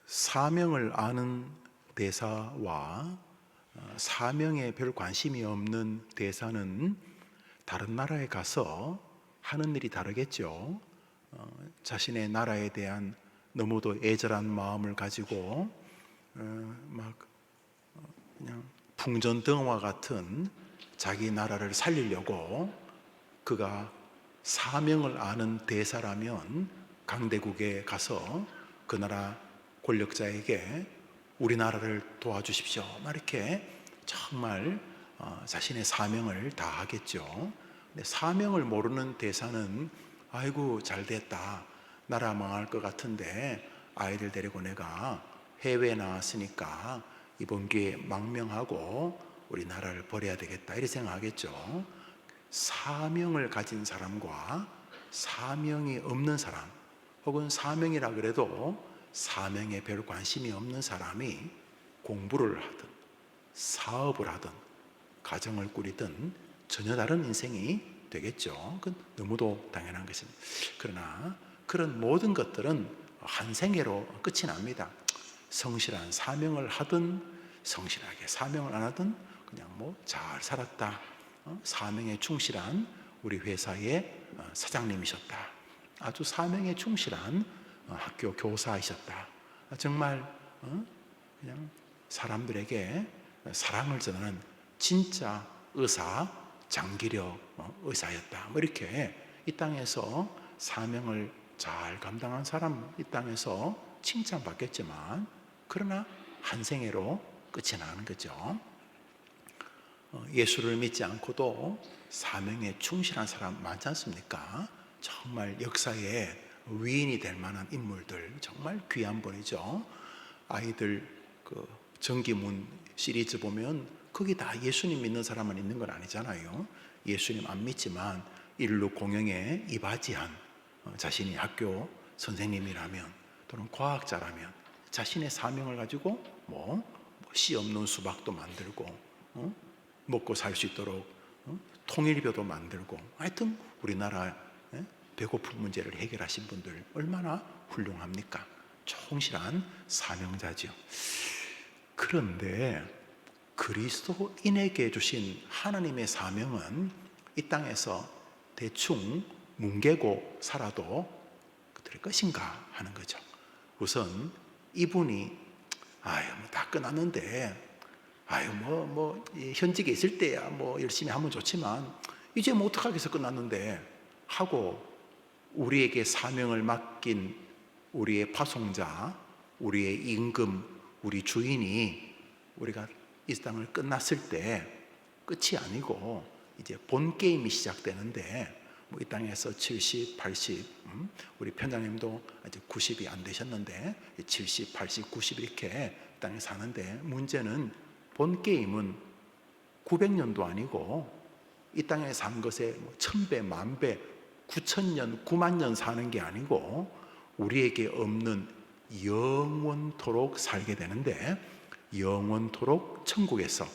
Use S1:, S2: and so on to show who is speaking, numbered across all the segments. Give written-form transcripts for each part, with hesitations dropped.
S1: 사명을 아는 대사와 사명에 별 관심이 없는 대사는 다른 나라에 가서 하는 일이 다르겠죠. 자신의 나라에 대한 너무도 애절한 마음을 가지고 막 그냥 풍전등화 같은 자기 나라를 살리려고, 그가 사명을 아는 대사라면 강대국에 가서 그 나라 권력자에게 우리나라를 도와주십시오 막 이렇게 정말 자신의 사명을 다하겠죠. 근데 사명을 모르는 대사는 아이고 잘됐다, 나라 망할 것 같은데 아이들 데리고 내가 해외에 나왔으니까 이번 기회에 망명하고 우리나라를 버려야 되겠다 이렇게 생각하겠죠. 사명을 가진 사람과 사명이 없는 사람, 혹은 사명이라 그래도 사명에 별 관심이 없는 사람이 공부를 하든 사업을 하든 가정을 꾸리든 전혀 다른 인생이 되겠죠. 그건 너무도 당연한 것입니다. 그러나 그런 모든 것들은 한 생애로 끝이 납니다. 성실한 사명을 하든 성실하게 사명을 안 하든 그냥 잘 살았다, 사명에 충실한 우리 회사의 사장님이셨다, 아주 사명에 충실한 학교 교사이셨다, 정말 그냥 사람들에게 사랑을 전하는 진짜 의사, 장기력 의사였다, 이렇게 이 땅에서 사명을 잘 감당한 사람, 이 땅에서 칭찬받겠지만 그러나 한 생애로 끝이 나는 거죠. 예수를 믿지 않고도 사명에 충실한 사람 많지 않습니까? 정말 역사의 위인이 될 만한 인물들, 정말 귀한 분이죠. 아이들 그 정기문 시리즈 보면 거기 다 예수님 믿는 사람만 있는 건 아니잖아요. 예수님 안 믿지만 인류 공영에 이바지한 자신이 학교 선생님이라면 또는 과학자라면 자신의 사명을 가지고 씨 없는 수박도 만들고 먹고 살 수 있도록 통일교도 만들고, 하여튼 우리나라 배고픈 문제를 해결하신 분들 얼마나 훌륭합니까? 충실한 사명자죠. 그런데 그리스도인에게 주신 하나님의 사명은 이 땅에서 대충 뭉개고 살아도 될 것인가 하는 거죠. 우선 이분이 다 끝났는데 현직에 있을 때야 열심히 하면 좋지만 이제 어떡하게 해서 끝났는데 하고 우리에게 사명을 맡긴 우리의 파송자, 우리의 임금, 우리 주인이 우리가 이 땅을 끝났을 때 끝이 아니고 이제 본 게임이 시작되는데 이 땅에서 70, 80, 우리 편장님도 아직 90이 안 되셨는데 70, 80, 90 이렇게 땅에 사는데, 문제는 본 게임은 900년도 아니고 이 땅에 산 것에 1000배, 만배, 9000년, 9만 년 사는 게 아니고 우리에게 없는 영원토록 살게 되는데, 영원토록 천국에서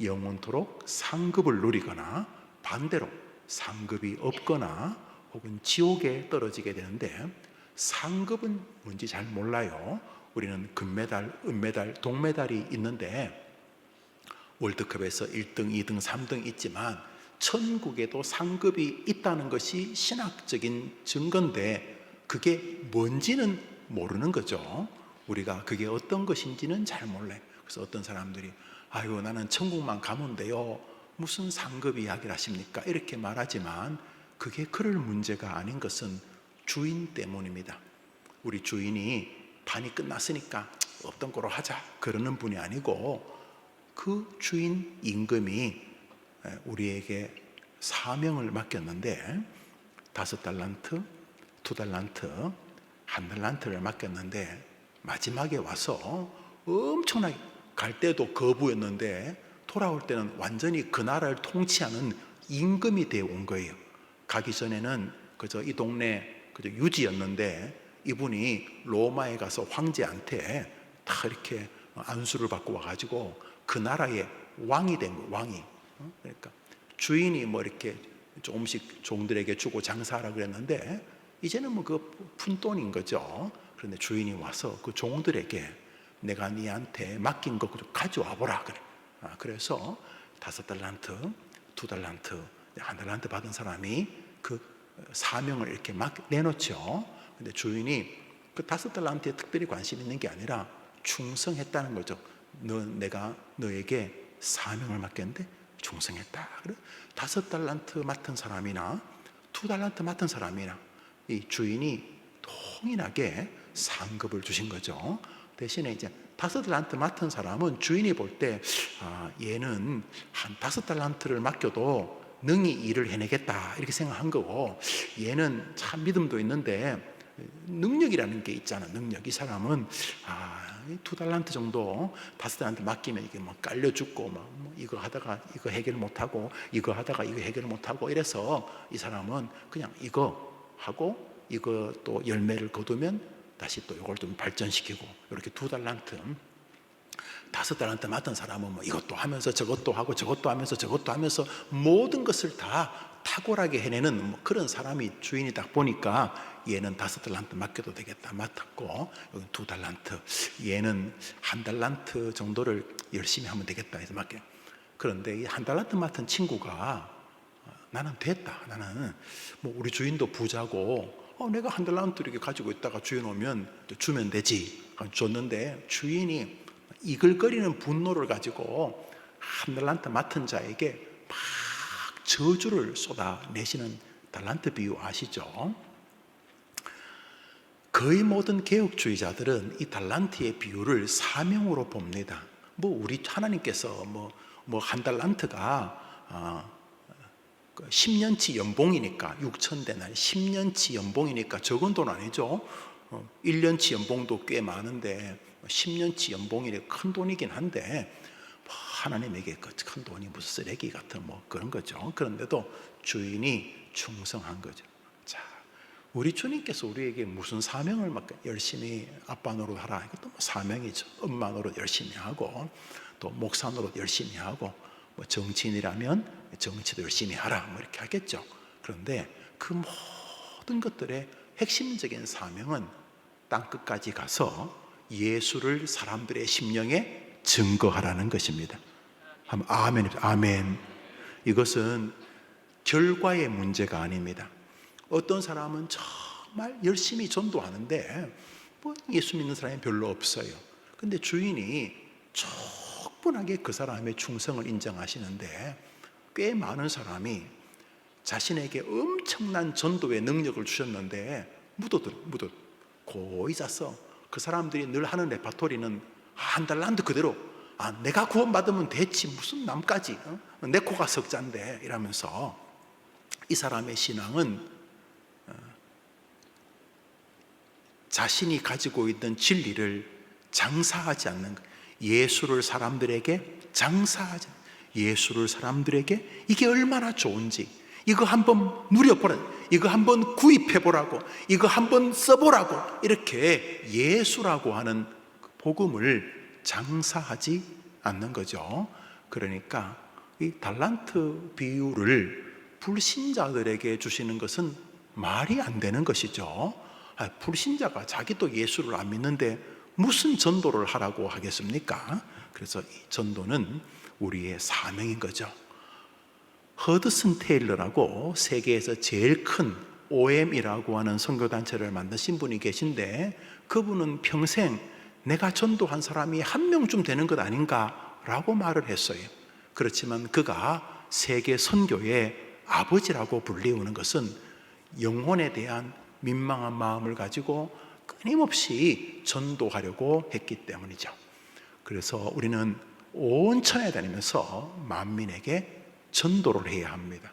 S1: 영원토록 상급을 누리거나 반대로 상급이 없거나 혹은 지옥에 떨어지게 되는데, 상급은 뭔지 잘 몰라요. 우리는 금메달, 은메달, 동메달이 있는데 월드컵에서 1등, 2등, 3등 있지만 천국에도 상급이 있다는 것이 신학적인 증거인데 그게 뭔지는 모르는 거죠. 우리가 그게 어떤 것인지는 잘 몰라요. 그래서 어떤 사람들이 나는 천국만 가면 돼요, 무슨 상급 이야기를 하십니까? 이렇게 말하지만 그게 그럴 문제가 아닌 것은 주인 때문입니다. 우리 주인이 판이 끝났으니까 없던 거로 하자 그러는 분이 아니고 그 주인 임금이 우리에게 사명을 맡겼는데 5달란트, 2달란트, 1달란트를 맡겼는데 마지막에 와서 엄청나게 갈 때도 거부였는데 돌아올 때는 완전히 그 나라를 통치하는 임금이 되어 온 거예요. 가기 전에는 그저 이 동네 그저 유지였는데 이분이 로마에 가서 황제한테 다 이렇게 안수를 받고 와가지고 그 나라의 왕이 된 거예요. 왕이. 그러니까 주인이 이렇게 조금씩 종들에게 주고 장사하라 그랬는데 이제는 그 푼돈인 거죠. 그런데 주인이 와서 그 종들에게 내가 네한테 맡긴 거 가져와 보라 그래. 그래서 5달란트, 2달란트, 1달란트 받은 사람이 그 사명을 이렇게 막 내놓죠. 근데 주인이 그 5달란트에 특별히 관심 있는 게 아니라 충성했다는 거죠. 내가 너에게 사명을 맡겼는데 충성했다. 그래 5달란트 맡은 사람이나 2달란트 맡은 사람이나 이 주인이 동일하게 상급을 주신 거죠. 대신에 이제 5달란트 맡은 사람은 주인이 볼 때 얘는 한 5달란트를 맡겨도 능히 일을 해내겠다 이렇게 생각한 거고, 얘는 참 믿음도 있는데 능력이라는 게 있잖아. 능력. 이 사람은 2달란트 정도 5달란트 맡기면 이게 뭐 깔려 죽고 뭐 이거 하다가 이거 해결 못하고 이거 하다가 이거 해결 못하고 이래서 이 사람은 그냥 이거 하고 이거 또 열매를 거두면 다시 또 이걸 좀 발전시키고, 이렇게 2달란트 5달란트 맡은 사람은 뭐 이것도 하면서 저것도 하고 저것도 하면서 저것도 하면서 모든 것을 다 탁월하게 해내는 뭐 그런 사람이 주인이 딱 보니까 얘는 5달란트 맡겨도 되겠다 맡았고, 여기 2달란트, 얘는 1달란트 정도를 열심히 하면 되겠다 해서 맡겨. 그런데 이 1달란트 맡은 친구가 나는 됐다, 나는 뭐 우리 주인도 부자고 내가 1달란트 이렇게 가지고 있다가 주인 오면 주면 되지 줬는데, 주인이 이글거리는 분노를 가지고 1달란트 맡은 자에게 막 저주를 쏟아내시는 달란트 비유 아시죠? 거의 모든 개혁주의자들은 이 달란트의 비유를 사명으로 봅니다. 뭐 우리 하나님께서 뭐 1달란트가 10년치 연봉이니까 6,000데나리 10년치 연봉이니까 적은 돈 아니죠. 1년치 연봉도 꽤 많은데 10년치 연봉이래 큰 돈이긴 한데 하나님에게 그 큰 돈이 무슨 쓰레기 같은 뭐 그런 거죠. 그런데도 주인이 충성한 거죠. 자, 우리 주님께서 우리에게 무슨 사명을 맡겨? 열심히 아빠 노릇 하라. 이것도 뭐 사명이죠. 엄마 노릇 열심히 하고 또 목사 노릇 열심히 하고 뭐 정치인이라면 정치도 열심히 하라 뭐 이렇게 하겠죠. 그런데 그 모든 것들의 핵심적인 사명은 땅끝까지 가서 예수를 사람들의 심령에 증거하라는 것입니다. 아멘. 아멘. 이것은 결과의 문제가 아닙니다. 어떤 사람은 정말 열심히 전도하는데 뭐 예수 믿는 사람이 별로 없어요. 근데 주인이 충분하게 그 사람의 충성을 인정하시는데, 꽤 많은 사람이 자신에게 엄청난 전도의 능력을 주셨는데 묻어도 고이 자서 그 사람들이 늘 하는 레파토리는 1달란트 그대로 내가 구원받으면 됐지 무슨 남까지 내 코가 석잔데 이러면서, 이 사람의 신앙은 자신이 가지고 있는 진리를 장사하지 않는 것, 예수를 사람들에게 장사하지, 예수를 사람들에게 이게 얼마나 좋은지 이거 한번 누려보라, 이거 한번 구입해보라고, 이거 한번 써보라고, 이렇게 예수라고 하는 복음을 장사하지 않는 거죠. 그러니까 이 달란트 비유를 불신자들에게 주시는 것은 말이 안 되는 것이죠. 불신자가 자기도 예수를 안 믿는데 무슨 전도를 하라고 하겠습니까? 그래서 이 전도는 우리의 사명인 거죠. 허드슨 테일러라고 세계에서 제일 큰 OM이라고 하는 선교단체를 만드신 분이 계신데, 그분은 평생 내가 전도한 사람이 1명쯤 되는 것 아닌가라고 말을 했어요. 그렇지만 그가 세계 선교의 아버지라고 불리우는 것은 영혼에 대한 민망한 마음을 가지고 끊임없이 전도하려고 했기 때문이죠. 그래서 우리는 온 천하에 다니면서 만민에게 전도를 해야 합니다.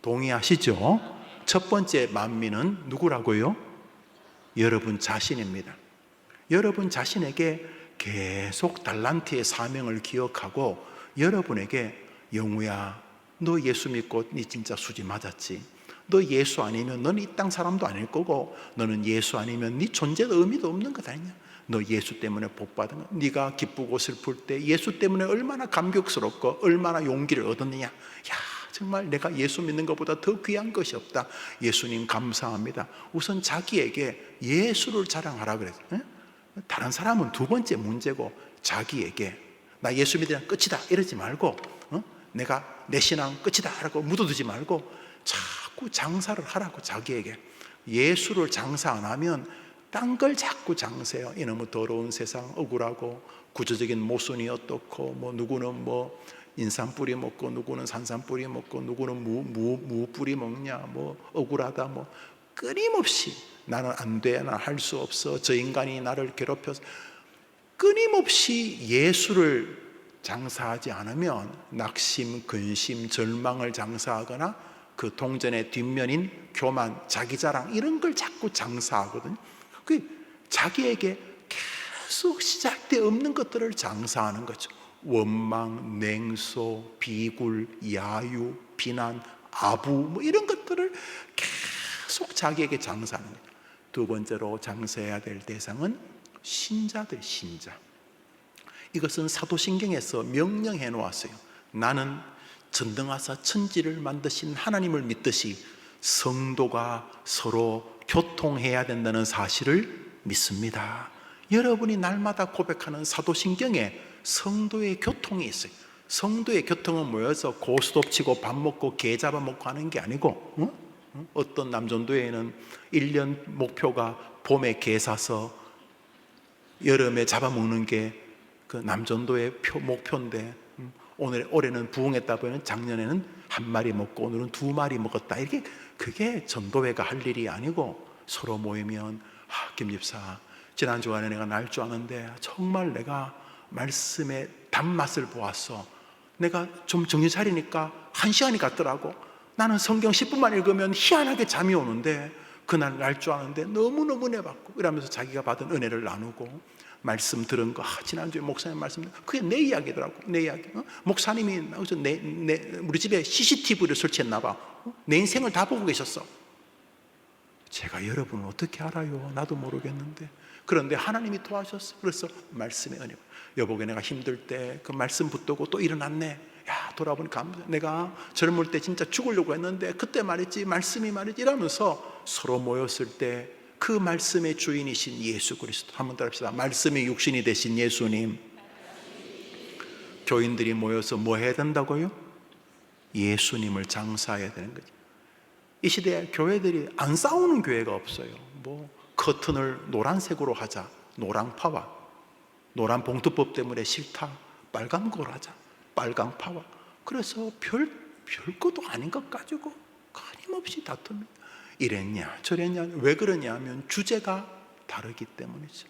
S1: 동의하시죠? 첫 번째 만민은 누구라고요? 여러분 자신입니다. 여러분 자신에게 계속 달란트의 사명을 기억하고, 여러분에게 영우야 너 예수 믿고 네 진짜 수지 맞았지, 너 예수 아니면 너는 이 땅 사람도 아닐 거고, 너는 예수 아니면 네 존재도 의미도 없는 것 아니냐, 너 예수 때문에 복 받은 거, 네가 기쁘고 슬플 때 예수 때문에 얼마나 감격스럽고 얼마나 용기를 얻었느냐, 야 정말 내가 예수 믿는 것보다 더 귀한 것이 없다. 예수님 감사합니다. 우선 자기에게 예수를 자랑하라 그랬어요. 예? 다른 사람은 두 번째 문제고, 자기에게 나 예수 믿으면 끝이다 이러지 말고, 내가 내 신앙 끝이다 라고 묻어두지 말고 자꾸 장사를 하라고. 자기에게 예수를 장사 안 하면 딴 걸 자꾸 장세요. 이놈의 더러운 세상, 억울하고 구조적인 모순이 어떻고, 뭐 누구는 뭐 인삼 뿌리 먹고, 누구는 산삼 뿌리 먹고, 누구는 무 뿌리 먹냐, 뭐 억울하다, 뭐 끊임없이 나는 안 돼, 나 할 수 없어, 저 인간이 나를 괴롭혀서, 끊임없이 예수를 장사하지 않으면 낙심, 근심, 절망을 장사하거나 그 동전의 뒷면인 교만, 자기자랑 이런 걸 자꾸 장사하거든요. 그 자기에게 계속 시작돼 없는 것들을 장사하는 거죠. 원망, 냉소, 비굴, 야유, 비난, 아부, 뭐 이런 것들을 계속 자기에게 장사하는 거예요. 두 번째로 장사해야 될 대상은 신자들, 신자. 이것은 사도신경에서 명령해 놓았어요. 나는 전등하사 천지를 만드신 하나님을 믿듯이 성도가 서로 교통해야 된다는 사실을 믿습니다. 여러분이 날마다 고백하는 사도신경에 성도의 교통이 있어요. 성도의 교통은 모여서 고스톱 치고 밥 먹고 개 잡아먹고 하는 게 아니고, 어떤 남전도에는 1년 목표가 봄에 개 사서 여름에 잡아먹는 게 그 남전도의 목표인데, 올해는 부흥했다 보면 작년에는 한 마리 먹고 오늘은 두 마리 먹었다. 이렇게, 그게 전도회가 할 일이 아니고, 서로 모이면 김 집사, 지난 주간에 내가 날 줄 아는데 정말 내가 말씀의 단맛을 보았어. 내가 좀 정신 차리니까 1시간이 갔더라고. 나는 성경 10분만 읽으면 희한하게 잠이 오는데 그날 날 줄 아는데 너무너무 은혜 받고, 이러면서 자기가 받은 은혜를 나누고, 말씀 들은 거, 지난주에 목사님 말씀, 그게 내 이야기더라고. 내 이야기. 목사님이 우리 집에 CCTV를 설치했나 봐. 내 인생을 다 보고 계셨어. 제가 여러분은 어떻게 알아요? 나도 모르겠는데. 그런데 하나님이 도와주셨어. 그래서 말씀의 은혜. 여보게 내가 힘들 때 그 말씀 붙들고 또 일어났네. 야, 돌아보니까 내가 젊을 때 진짜 죽으려고 했는데 그때 말했지, 말씀이 말했지, 이러면서 서로 모였을 때 그 말씀의 주인이신 예수 그리스도, 한번 따라합시다. 말씀이 육신이 되신 예수님. 교인들이 모여서 뭐 해야 된다고요? 예수님을 장사해야 되는 거죠. 이 시대에 교회들이 안 싸우는 교회가 없어요. 뭐 커튼을 노란색으로 하자, 노랑파와. 노란 봉투법 때문에 싫다, 빨간 걸 하자, 빨강 파와. 그래서 별것도 아닌 것 가지고 끊임없이 다툽니다. 이랬냐 저랬냐. 왜 그러냐 하면 주제가 다르기 때문이죠.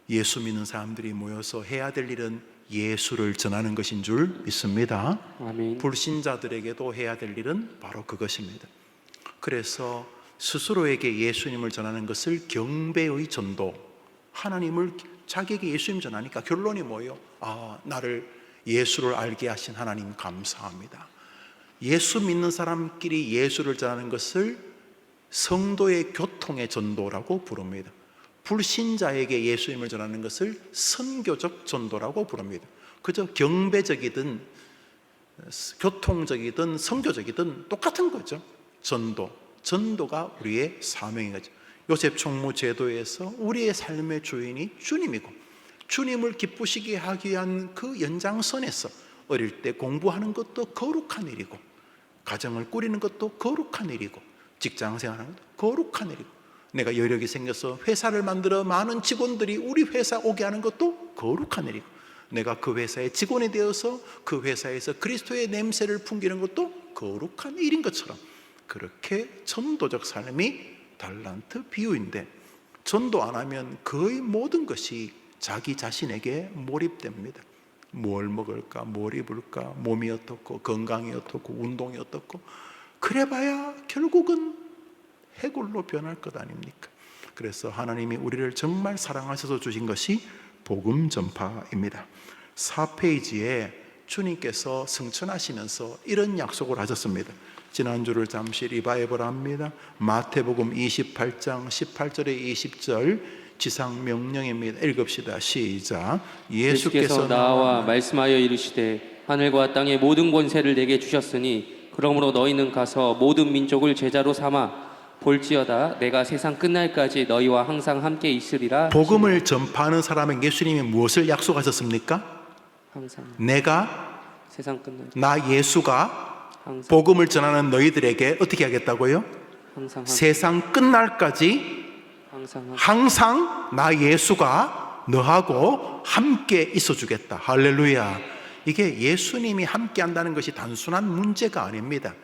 S1: 예수 믿는 사람들이 모여서 해야 될 일은 예수를 전하는 것인 줄 믿습니다.
S2: 아멘.
S1: 불신자들에게도 해야 될 일은 바로 그것입니다. 그래서 스스로에게 예수님을 전하는 것을 경배의 전도, 하나님을 자기에게 예수님 전하니까 결론이 뭐예요? 나를 예수를 알게 하신 하나님 감사합니다. 예수 믿는 사람끼리 예수를 전하는 것을 성도의 교통의 전도라고 부릅니다. 불신자에게 예수님을 전하는 것을 선교적 전도라고 부릅니다. 그저 경배적이든 교통적이든 선교적이든 똑같은 거죠. 전도가 우리의 사명인 거죠. 요셉 총무 제도에서 우리의 삶의 주인이 주님이고, 주님을 기쁘시게 하기 위한 그 연장선에서 어릴 때 공부하는 것도 거룩한 일이고, 가정을 꾸리는 것도 거룩한 일이고, 직장 생활하는 것도 거룩한 일이고, 내가 여력이 생겨서 회사를 만들어 많은 직원들이 우리 회사 오게 하는 것도 거룩한 일이고, 내가 그 회사의 직원이 되어서 그 회사에서 그리스도의 냄새를 풍기는 것도 거룩한 일인 것처럼, 그렇게 전도적 삶이 달란트 비유인데, 전도 안 하면 거의 모든 것이 자기 자신에게 몰입됩니다. 뭘 먹을까, 뭘 입을까, 몸이 어떻고, 건강이 어떻고, 운동이 어떻고, 그래봐야 결국은 해골로 변할 것 아닙니까? 그래서 하나님이 우리를 정말 사랑하셔서 주신 것이 복음 전파입니다. 4페이지에 주님께서 승천하시면서 이런 약속을 하셨습니다. 지난주를 잠시 리바이벌 합니다. 마태복음 28장 18절에 20절 지상 명령입니다. 읽읍시다. 시작.
S2: 예수께서 나와 말씀하여 이르시되 하늘과 땅의 모든 권세를 내게 주셨으니 그러므로 너희는 가서 모든 민족을 제자로 삼아 볼지어다 내가 세상 끝날까지 너희와 항상 함께 있으리라.
S1: 복음을 전파하는 사람은 예수님이 무엇을 약속하셨습니까?
S2: 항상
S1: 내가
S2: 세상 끝날
S1: 나 예수가
S2: 항상
S1: 복음을 전하는 너희들에게 어떻게 하겠다고요?
S2: 항상
S1: 세상 끝날까지
S2: 항상
S1: 항상 나 예수가 너하고 함께 있어 주겠다. 할렐루야. 이게 예수님이 함께 한다는 것이 단순한 문제가 아닙니다.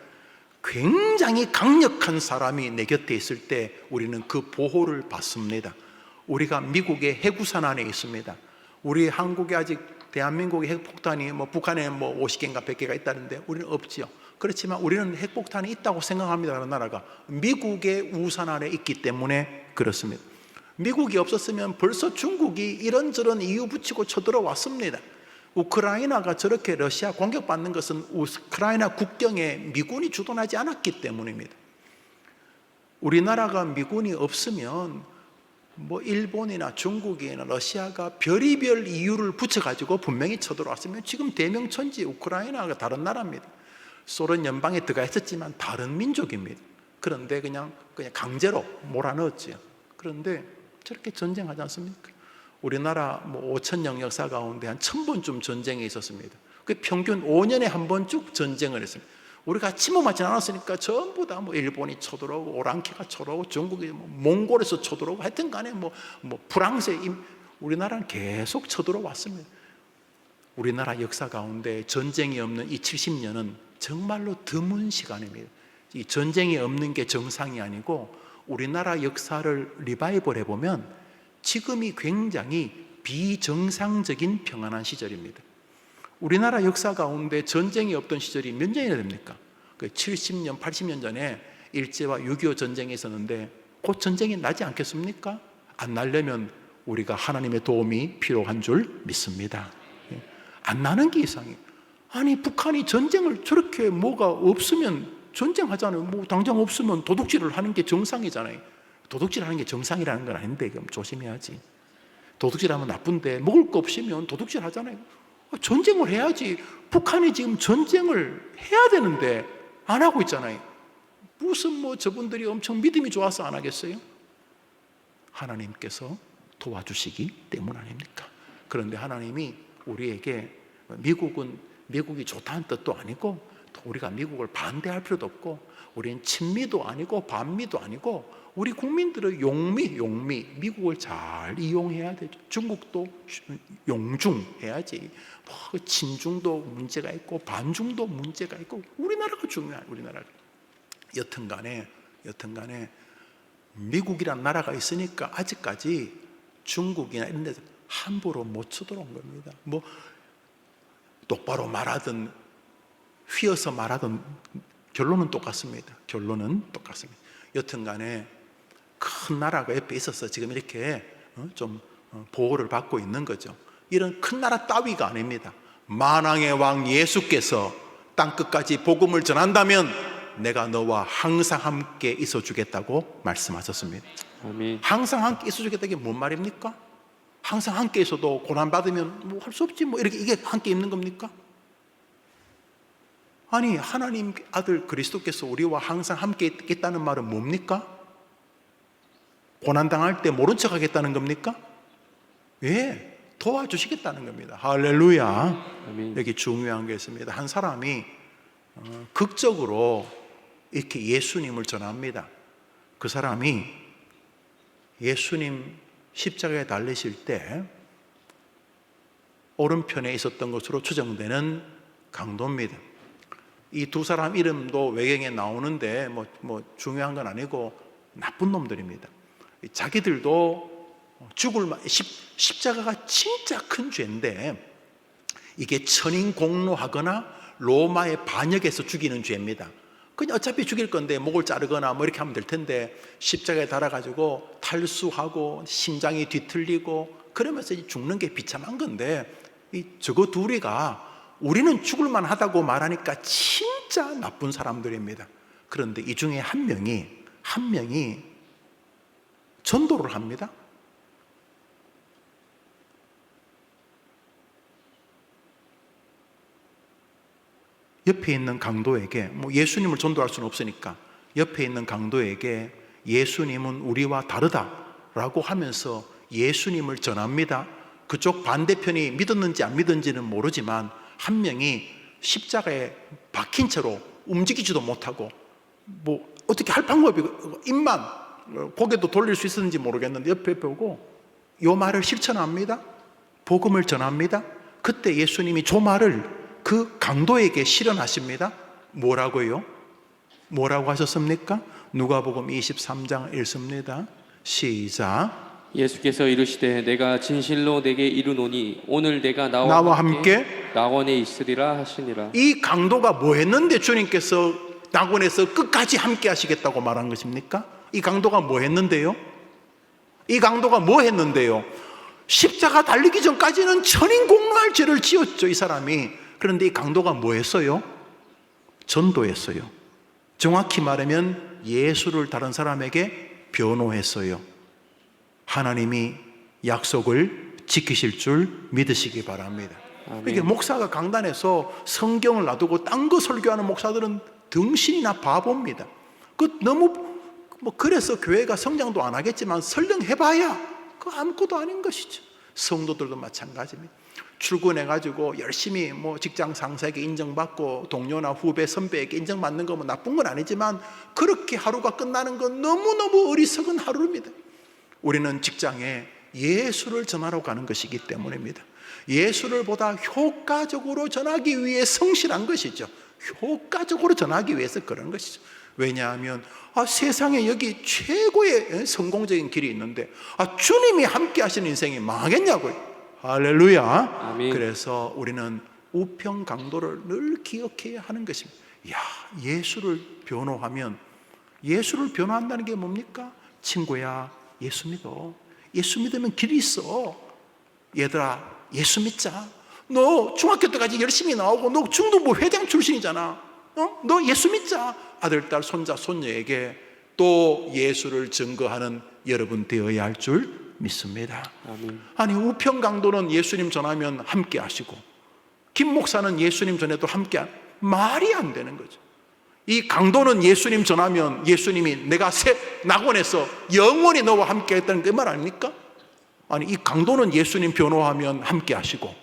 S1: 굉장히 강력한 사람이 내 곁에 있을 때 우리는 그 보호를 받습니다. 우리가 미국의 해구산 안에 있습니다. 우리 한국에 아직 대한민국의 핵폭탄이 북한에 50개인가 100개가 있다는데 우리는 없지요. 그렇지만 우리는 핵폭탄이 있다고 생각합니다. 다른 나라가 미국의 우산 안에 있기 때문에 그렇습니다. 미국이 없었으면 벌써 중국이 이런저런 이유 붙이고 쳐들어왔습니다. 우크라이나가 저렇게 러시아 공격받는 것은 우크라이나 국경에 미군이 주둔하지 않았기 때문입니다. 우리나라가 미군이 없으면 일본이나 중국이나 러시아가 별의별 이유를 붙여가지고 분명히 쳐들어왔으면 지금 대명천지 우크라이나가 다른 나라입니다. 소련 연방에 들어가 있었지만 다른 민족입니다. 그런데 그냥 강제로 몰아넣었지요. 그런데 저렇게 전쟁하지 않습니까? 우리나라 5,000년 역사 가운데 한 1,000번쯤 전쟁이 있었습니다. 그 평균 5년에 한 번 쭉 전쟁을 했습니다. 우리가 침범하지 않았으니까 전부 다 일본이 쳐들어오고 오랑캐가 쳐들어오고 중국이 몽골에서 쳐들어오고 하여튼 간에 프랑스 우리나라는 계속 쳐들어왔습니다. 우리나라 역사 가운데 전쟁이 없는 이 70년은 정말로 드문 시간입니다. 이 전쟁이 없는 게 정상이 아니고 우리나라 역사를 리바이벌 해보면 지금이 굉장히 비정상적인 평안한 시절입니다. 우리나라 역사 가운데 전쟁이 없던 시절이 몇 년이나 됩니까? 70년, 80년 전에 일제와 6.25 전쟁이 있었는데 그 전쟁이 나지 않겠습니까? 안 나려면 우리가 하나님의 도움이 필요한 줄 믿습니다. 안 나는 게 이상해요. 아니 북한이 전쟁을 저렇게 뭐가 없으면 전쟁하잖아요. 당장 없으면 도둑질을 하는 게 정상이잖아요. 도둑질하는 게 정상이라는 건 아닌데 그럼 조심해야지. 도둑질하면 나쁜데 먹을 거 없으면 도둑질 하잖아요. 전쟁을 해야지. 북한이 지금 전쟁을 해야 되는데 안 하고 있잖아요. 무슨 저분들이 엄청 믿음이 좋아서 안 하겠어요? 하나님께서 도와주시기 때문 아닙니까? 그런데 하나님이 우리에게 미국이 좋다는 뜻도 아니고 또 우리가 미국을 반대할 필요도 없고 우리는 친미도 아니고 반미도 아니고 우리 국민들의 용미 미국을 잘 이용해야 되죠. 중국도 용중해야지. 친중도 문제가 있고 반중도 문제가 있고 우리나라가 중요해요. 우리나라가. 여튼간에 미국이란 나라가 있으니까 아직까지 중국이나 이런 데서 함부로 못 쳐들어온 겁니다. 똑바로 말하든 휘어서 말하든 결론은 똑같습니다. 여튼간에 큰 나라가 옆에 있어서 지금 이렇게 좀 보호를 받고 있는 거죠. 이런 큰 나라 따위가 아닙니다. 만왕의 왕 예수께서 땅끝까지 복음을 전한다면 내가 너와 항상 함께 있어 주겠다고 말씀하셨습니다.
S2: 아멘.
S1: 항상 함께 있어 주겠다는 게 뭔 말입니까? 항상 함께 있어도 고난받으면 할 수 없지 이렇게 이게 함께 있는 겁니까? 아니 하나님 아들 그리스도께서 우리와 항상 함께 있겠다는 말은 뭡니까? 고난당할 때 모른 척 하겠다는 겁니까? 왜? 도와주시겠다는 겁니다. 할렐루야.
S2: 아멘.
S1: 여기 중요한 게 있습니다. 한 사람이 극적으로 이렇게 예수님을 전합니다. 그 사람이 예수님 십자가에 달리실 때 오른편에 있었던 것으로 추정되는 강도입니다. 이 두 사람 이름도 외경에 나오는데 중요한 건 아니고 나쁜 놈들입니다. 자기들도 십자가가 진짜 큰 죄인데 이게 천인공로하거나 로마의 반역에서 죽이는 죄입니다. 그냥 어차피 죽일 건데 목을 자르거나 이렇게 하면 될 텐데 십자가에 달아가지고 탈수하고 심장이 뒤틀리고 그러면서 죽는 게 비참한 건데 저거 둘이가 우리는 죽을 만하다고 말하니까 진짜 나쁜 사람들입니다. 그런데 이 중에 한 명이 전도를 합니다. 옆에 있는 강도에게, 뭐 예수님을 전도할 수는 없으니까 옆에 있는 강도에게 예수님은 우리와 다르다라고 하면서 예수님을 전합니다. 그쪽 반대편이 믿었는지 안 믿었는지는 모르지만 한 명이 십자가에 박힌 채로 움직이지도 못하고 뭐 어떻게 할 방법이, 입만 고개도 돌릴 수 있었는지 모르겠는데 옆에 보고 요 말을 실천합니다. 복음을 전합니다. 그때 예수님이 저 말을 그 강도에게 실현하십니다. 뭐라고요? 뭐라고 하셨습니까? 누가복음 23장 읽습니다. 시작.
S2: 예수께서 이르시되 내가 진실로 내게 이르노니 오늘 내가
S1: 나와 함께
S2: 낙원에 있으리라 하시니라.
S1: 이 강도가 뭐 했는데 주님께서 낙원에서 끝까지 함께 하시겠다고 말한 것입니까? 이 강도가 뭐 했는데요? 이 강도가 뭐 했는데요? 십자가 달리기 전까지는 천인공노할 죄를 지었죠, 이 사람이. 그런데 이 강도가 뭐 했어요? 전도했어요. 정확히 말하면 예수를 다른 사람에게 변호했어요. 하나님이 약속을 지키실 줄 믿으시기 바랍니다. 이게 목사가 강단에서 성경을 놔두고 딴 거 설교하는 목사들은 등신이나 바보입니다. 너무 그래서 교회가 성장도 안 하겠지만 설령 해봐야 그 아무것도 아닌 것이죠. 성도들도 마찬가지입니다. 출근해가지고 열심히 직장 상사에게 인정받고 동료나 후배 선배에게 인정받는 거 나쁜 건 아니지만 그렇게 하루가 끝나는 건 너무너무 어리석은 하루입니다. 우리는 직장에 예수를 전하러 가는 것이기 때문입니다. 예수를 보다 효과적으로 전하기 위해 성실한 것이죠. 효과적으로 전하기 위해서 그런 것이죠. 왜냐하면 세상에 여기 최고의 성공적인 길이 있는데 주님이 함께 하시는 인생이 망하겠냐고요. 할렐루야.
S2: 아멘.
S1: 그래서 우리는 우편 강도를 늘 기억해야 하는 것입니다. 예수를 변호하면, 예수를 변호한다는 게 뭡니까? 친구야, 예수 믿어. 예수 믿으면 길이 있어. 얘들아, 예수 믿자. 너 중학교 때까지 열심히 나오고 너 중등부 회장 출신이잖아. 너 예수 믿자. 아들, 딸, 손자, 손녀에게 또 예수를 증거하는 여러분 되어야 할 줄 믿습니다.
S2: 아멘.
S1: 아니, 우편 강도는 예수님 전하면 함께 하시고 김 목사는 예수님 전해도 함께 말이 안 되는 거죠. 이 강도는 예수님 전하면 예수님이 내가 새 낙원에서 영원히 너와 함께 했다는 그 말 아닙니까? 아니, 이 강도는 예수님 변호하면 함께 하시고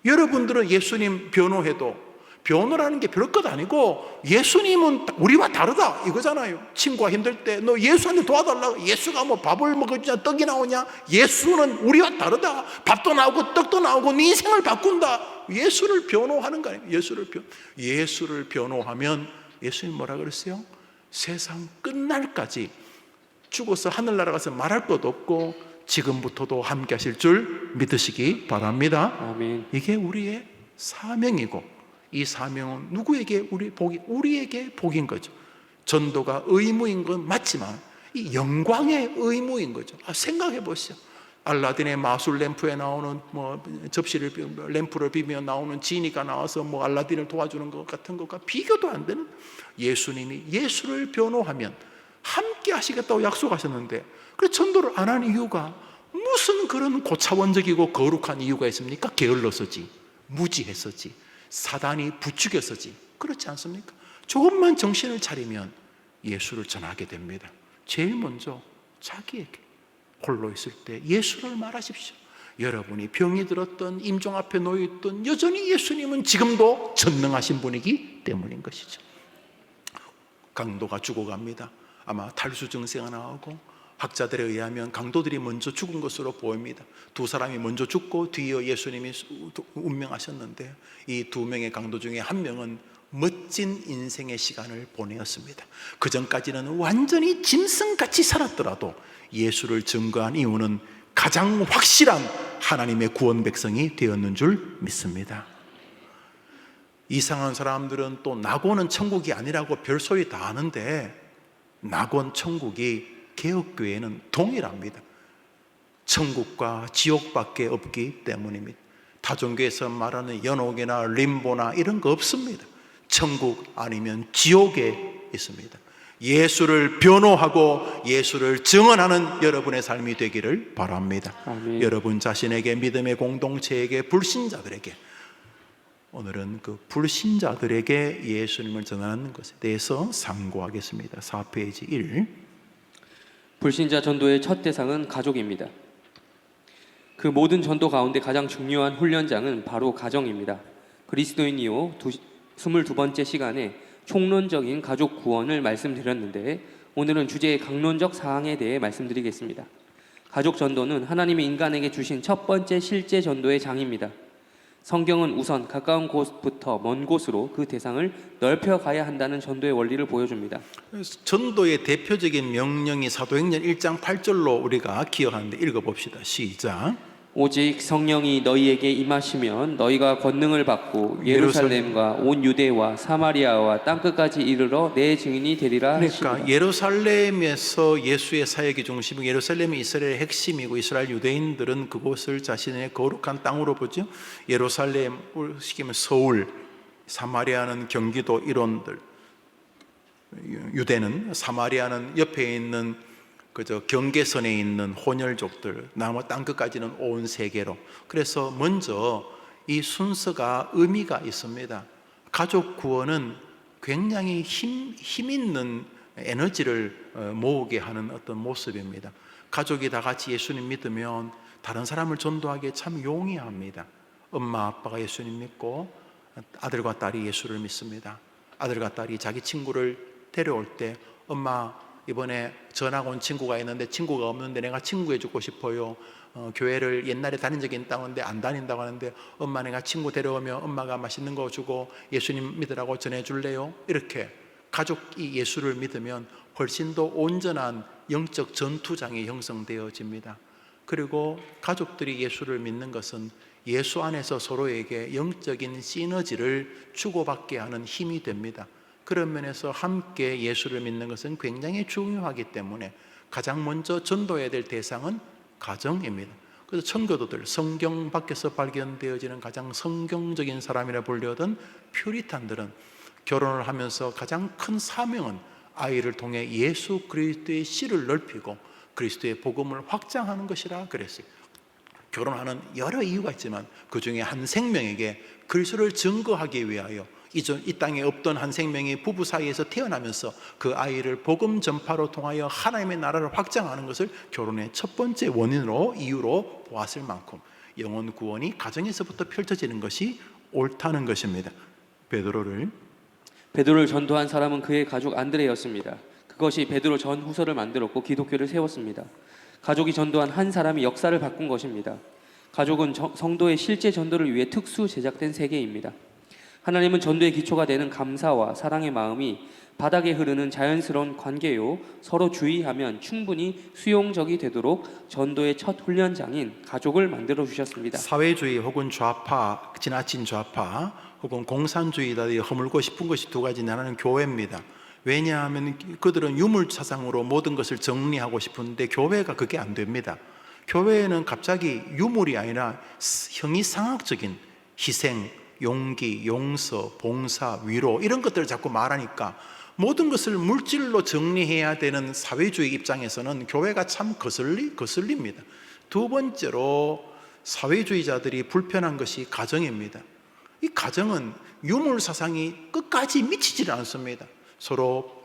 S1: 여러분들은 예수님 변호해도 변호라는 게 별것 아니고 예수님은 우리와 다르다 이거잖아요. 친구가 힘들 때 너 예수한테 도와달라고, 예수가 뭐 밥을 먹어주냐 떡이 나오냐, 예수는 우리와 다르다. 밥도 나오고 떡도 나오고 네 인생을 바꾼다. 예수를 변호하는 거 아니에요. 예수를 변호하면 예수님 뭐라 그랬어요? 세상 끝날까지 죽어서 하늘나라 가서 말할 것도 없고 지금부터도 함께 하실 줄 믿으시기 바랍니다.
S2: 아멘.
S1: 이게 우리의 사명이고 이 사명은 누구에게 우리에게 복인 거죠. 전도가 의무인 건 맞지만 이 영광의 의무인 거죠. 생각해 보시죠. 알라딘의 마술 램프에 나오는 접시를 램프를 비비며 나오는 지니가 나와서 알라딘을 도와주는 것 같은 것과 비교도 안 되는, 예수님이 예수를 변호하면 함께 하시겠다고 약속하셨는데 그래서 전도를 안 한 이유가 무슨 그런 고차원적이고 거룩한 이유가 있습니까? 게을러서지, 무지해서지, 사단이 부추겨서지. 그렇지 않습니까? 조금만 정신을 차리면 예수를 전하게 됩니다. 제일 먼저 자기에게 홀로 있을 때 예수를 말하십시오. 여러분이 병이 들었던 임종 앞에 놓여있던 여전히 예수님은 지금도 전능하신 분이기 때문인 것이죠. 강도가 죽어갑니다. 아마 탈수 증세가 나오고 학자들에 의하면 강도들이 먼저 죽은 것으로 보입니다. 두 사람이 먼저 죽고 뒤이어 예수님이 운명하셨는데 이 두 명의 강도 중에 한 명은 멋진 인생의 시간을 보내었습니다. 그 전까지는 완전히 짐승같이 살았더라도 예수를 증거한 이유는 가장 확실한 하나님의 구원 백성이 되었는 줄 믿습니다. 이상한 사람들은 또 낙원은 천국이 아니라고 별소리 다 하는데 낙원 천국이 개혁교회는 동일합니다. 천국과 지옥밖에 없기 때문입니다. 다종교에서 말하는 연옥이나 림보나 이런 거 없습니다. 천국 아니면 지옥에 있습니다. 예수를 변호하고 예수를 증언하는 여러분의 삶이 되기를 바랍니다.
S2: 아멘.
S1: 여러분 자신에게, 믿음의 공동체에게, 불신자들에게 오늘은 그 불신자들에게 예수님을 전하는 것에 대해서 상고하겠습니다. 4페이지 1.
S2: 불신자 전도의 첫 대상은 가족입니다. 그 모든 전도 가운데 가장 중요한 훈련장은 바로 가정입니다. 그리스도인 이후 22번째 시간에 총론적인 가족 구원을 말씀드렸는데 오늘은 주제의 강론적 사항에 대해 말씀드리겠습니다. 가족 전도는 하나님이 인간에게 주신 첫 번째 실제 전도의 장입니다. 성경은 우선 가까운 곳부터 먼 곳으로 그 대상을 넓혀 가야 한다는 전도의 원리를 보여줍니다.
S1: 전도의 대표적인 명령이 사도행전 1장 8절로 우리가 기억하는데 읽어봅시다. 시작.
S2: 오직 성령이 너희에게 임하시면 너희가 권능을 받고 예루살렘과 온 유대와 사마리아와 땅끝까지 이르러 내 증인이 되리라 하시니라.
S1: 그러니까 예루살렘에서 예수의 사역의 중심이고 예루살렘이 이스라엘의 핵심이고 이스라엘 유대인들은 그곳을 자신의 거룩한 땅으로 보죠. 예루살렘을 시키면 서울, 사마리아는 경기도 이론들, 유대는 사마리아는 옆에 있는 그저 경계선에 있는 혼혈족들, 나머 땅끝까지는 온 세계로. 그래서 먼저 이 순서가 의미가 있습니다. 가족 구원은 굉장히 힘 있는 에너지를 모으게 하는 어떤 모습입니다. 가족이 다 같이 예수님 믿으면 다른 사람을 전도하기에 참 용이합니다. 엄마 아빠가 예수님 믿고 아들과 딸이 예수를 믿습니다. 아들과 딸이 자기 친구를 데려올 때 엄마 이번에 전학 온 친구가 있는데 친구가 없는데 내가 친구해 주고 싶어요. 교회를 옛날에 다닌 적이 있다는데 안 다닌다고 하는데 엄마 내가 친구 데려오면 엄마가 맛있는 거 주고 예수님 믿으라고 전해줄래요? 이렇게 가족이 예수를 믿으면 훨씬 더 온전한 영적 전투장이 형성되어집니다. 그리고 가족들이 예수를 믿는 것은 예수 안에서 서로에게 영적인 시너지를 주고받게 하는 힘이 됩니다. 그런 면에서 함께 예수를 믿는 것은 굉장히 중요하기 때문에 가장 먼저 전도해야 될 대상은 가정입니다. 그래서 청교도들, 성경 밖에서 발견되어지는 가장 성경적인 사람이라 불리던 퓨리탄들은 결혼을 하면서 가장 큰 사명은 아이를 통해 예수 그리스도의 씨를 넓히고 그리스도의 복음을 확장하는 것이라 그랬어요. 결혼하는 여러 이유가 있지만 그 중에 한 생명에게 그리스도를 증거하기 위하여 이 땅에 없던 한 생명이 부부 사이에서 태어나면서 그 아이를 복음 전파로 통하여 하나님의 나라를 확장하는 것을 결혼의 첫 번째 원인으로 이유로 보았을 만큼 영혼 구원이 가정에서부터 펼쳐지는 것이 옳다는 것입니다. 베드로를
S2: 전도한 사람은 그의 가족 안드레였습니다. 그것이 베드로 전후서를 만들었고 기독교를 세웠습니다. 가족이 전도한 한 사람이 역사를 바꾼 것입니다. 가족은 성도의 실제 전도를 위해 특수 제작된 세계입니다. 하나님은 전도의 기초가 되는 감사와 사랑의 마음이 바닥에 흐르는 자연스러운 관계요 서로 주의하면 충분히 수용적이 되도록 전도의 첫 훈련장인 가족을 만들어 주셨습니다.
S1: 사회주의 혹은 좌파, 지나친 좌파 혹은 공산주의자들이 허물고 싶은 것이 두 가지. 하나는 교회입니다. 왜냐하면 그들은 유물 사상으로 모든 것을 정리하고 싶은데 교회가 그게 안 됩니다. 교회는 갑자기 유물이 아니라 형이상학적인 희생, 용기, 용서, 봉사, 위로 이런 것들을 자꾸 말하니까 모든 것을 물질로 정리해야 되는 사회주의 입장에서는 교회가 참 거슬립니다. 두 번째로 사회주의자들이 불편한 것이 가정입니다. 이 가정은 유물 사상이 끝까지 미치질 않습니다. 서로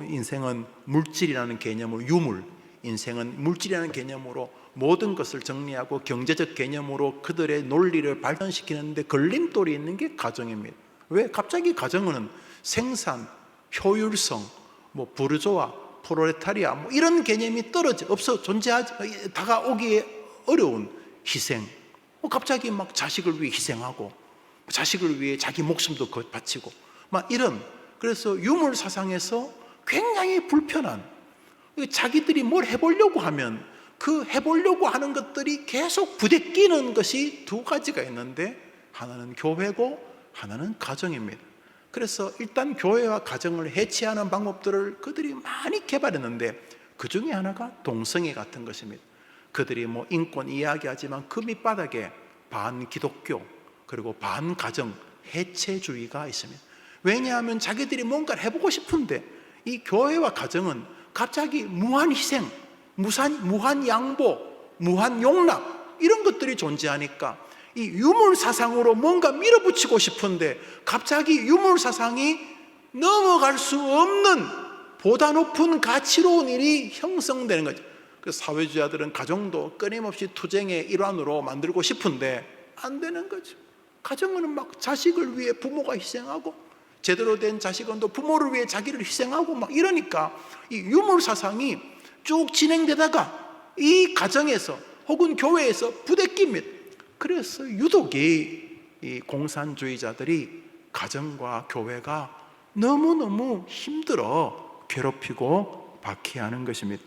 S1: 인생은 물질이라는 개념으로 유물, 인생은 물질이라는 개념으로 모든 것을 정리하고 경제적 개념으로 그들의 논리를 발전시키는데 걸림돌이 있는 게 가정입니다. 왜? 갑자기 가정은 생산, 효율성, 부르조아, 프롤레타리아 이런 개념이 존재하지 다가오기에 어려운 희생. 갑자기 막 자식을 위해 희생하고 자식을 위해 자기 목숨도 바치고 이런. 그래서 유물 사상에서 굉장히 불편한, 자기들이 뭘 해보려고 하면 그 해보려고 하는 것들이 계속 부대끼는 것이 두 가지가 있는데 하나는 교회고 하나는 가정입니다. 그래서 일단 교회와 가정을 해치하는 방법들을 그들이 많이 개발했는데 그 중에 하나가 동성애 같은 것입니다. 그들이 인권 이야기하지만 그 밑바닥에 반기독교 그리고 반가정 해체주의가 있습니다. 왜냐하면 자기들이 뭔가를 해보고 싶은데 이 교회와 가정은 갑자기 무한 희생, 무한 양보, 무한 용납 이런 것들이 존재하니까 이 유물 사상으로 뭔가 밀어붙이고 싶은데 갑자기 유물 사상이 넘어갈 수 없는 보다 높은 가치로운 일이 형성되는 거죠. 그래서 사회주의자들은 가정도 끊임없이 투쟁의 일환으로 만들고 싶은데 안 되는 거죠. 가정은 막 자식을 위해 부모가 희생하고 제대로 된 자식은 또 부모를 위해 자기를 희생하고 막 이러니까 이 유물 사상이 쭉 진행되다가 이 가정에서 혹은 교회에서 부대낍니다. 그래서 유독이 이 공산주의자들이 가정과 교회가 너무너무 힘들어 괴롭히고 박해하는 것입니다.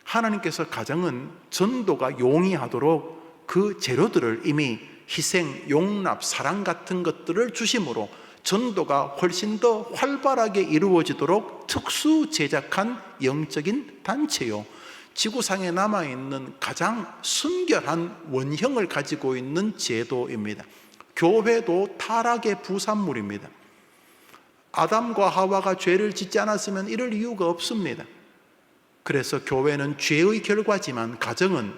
S1: 하나님께서 가정은 전도가 용이하도록 그 재료들을 이미 희생, 용납, 사랑 같은 것들을 주심으로 전도가 훨씬 더 활발하게 이루어지도록 특수 제작한 영적인 단체요, 지구상에 남아있는 가장 순결한 원형을 가지고 있는 제도입니다. 교회도 타락의 부산물입니다. 아담과 하와가 죄를 짓지 않았으면 이럴 이유가 없습니다. 그래서 교회는 죄의 결과지만 가정은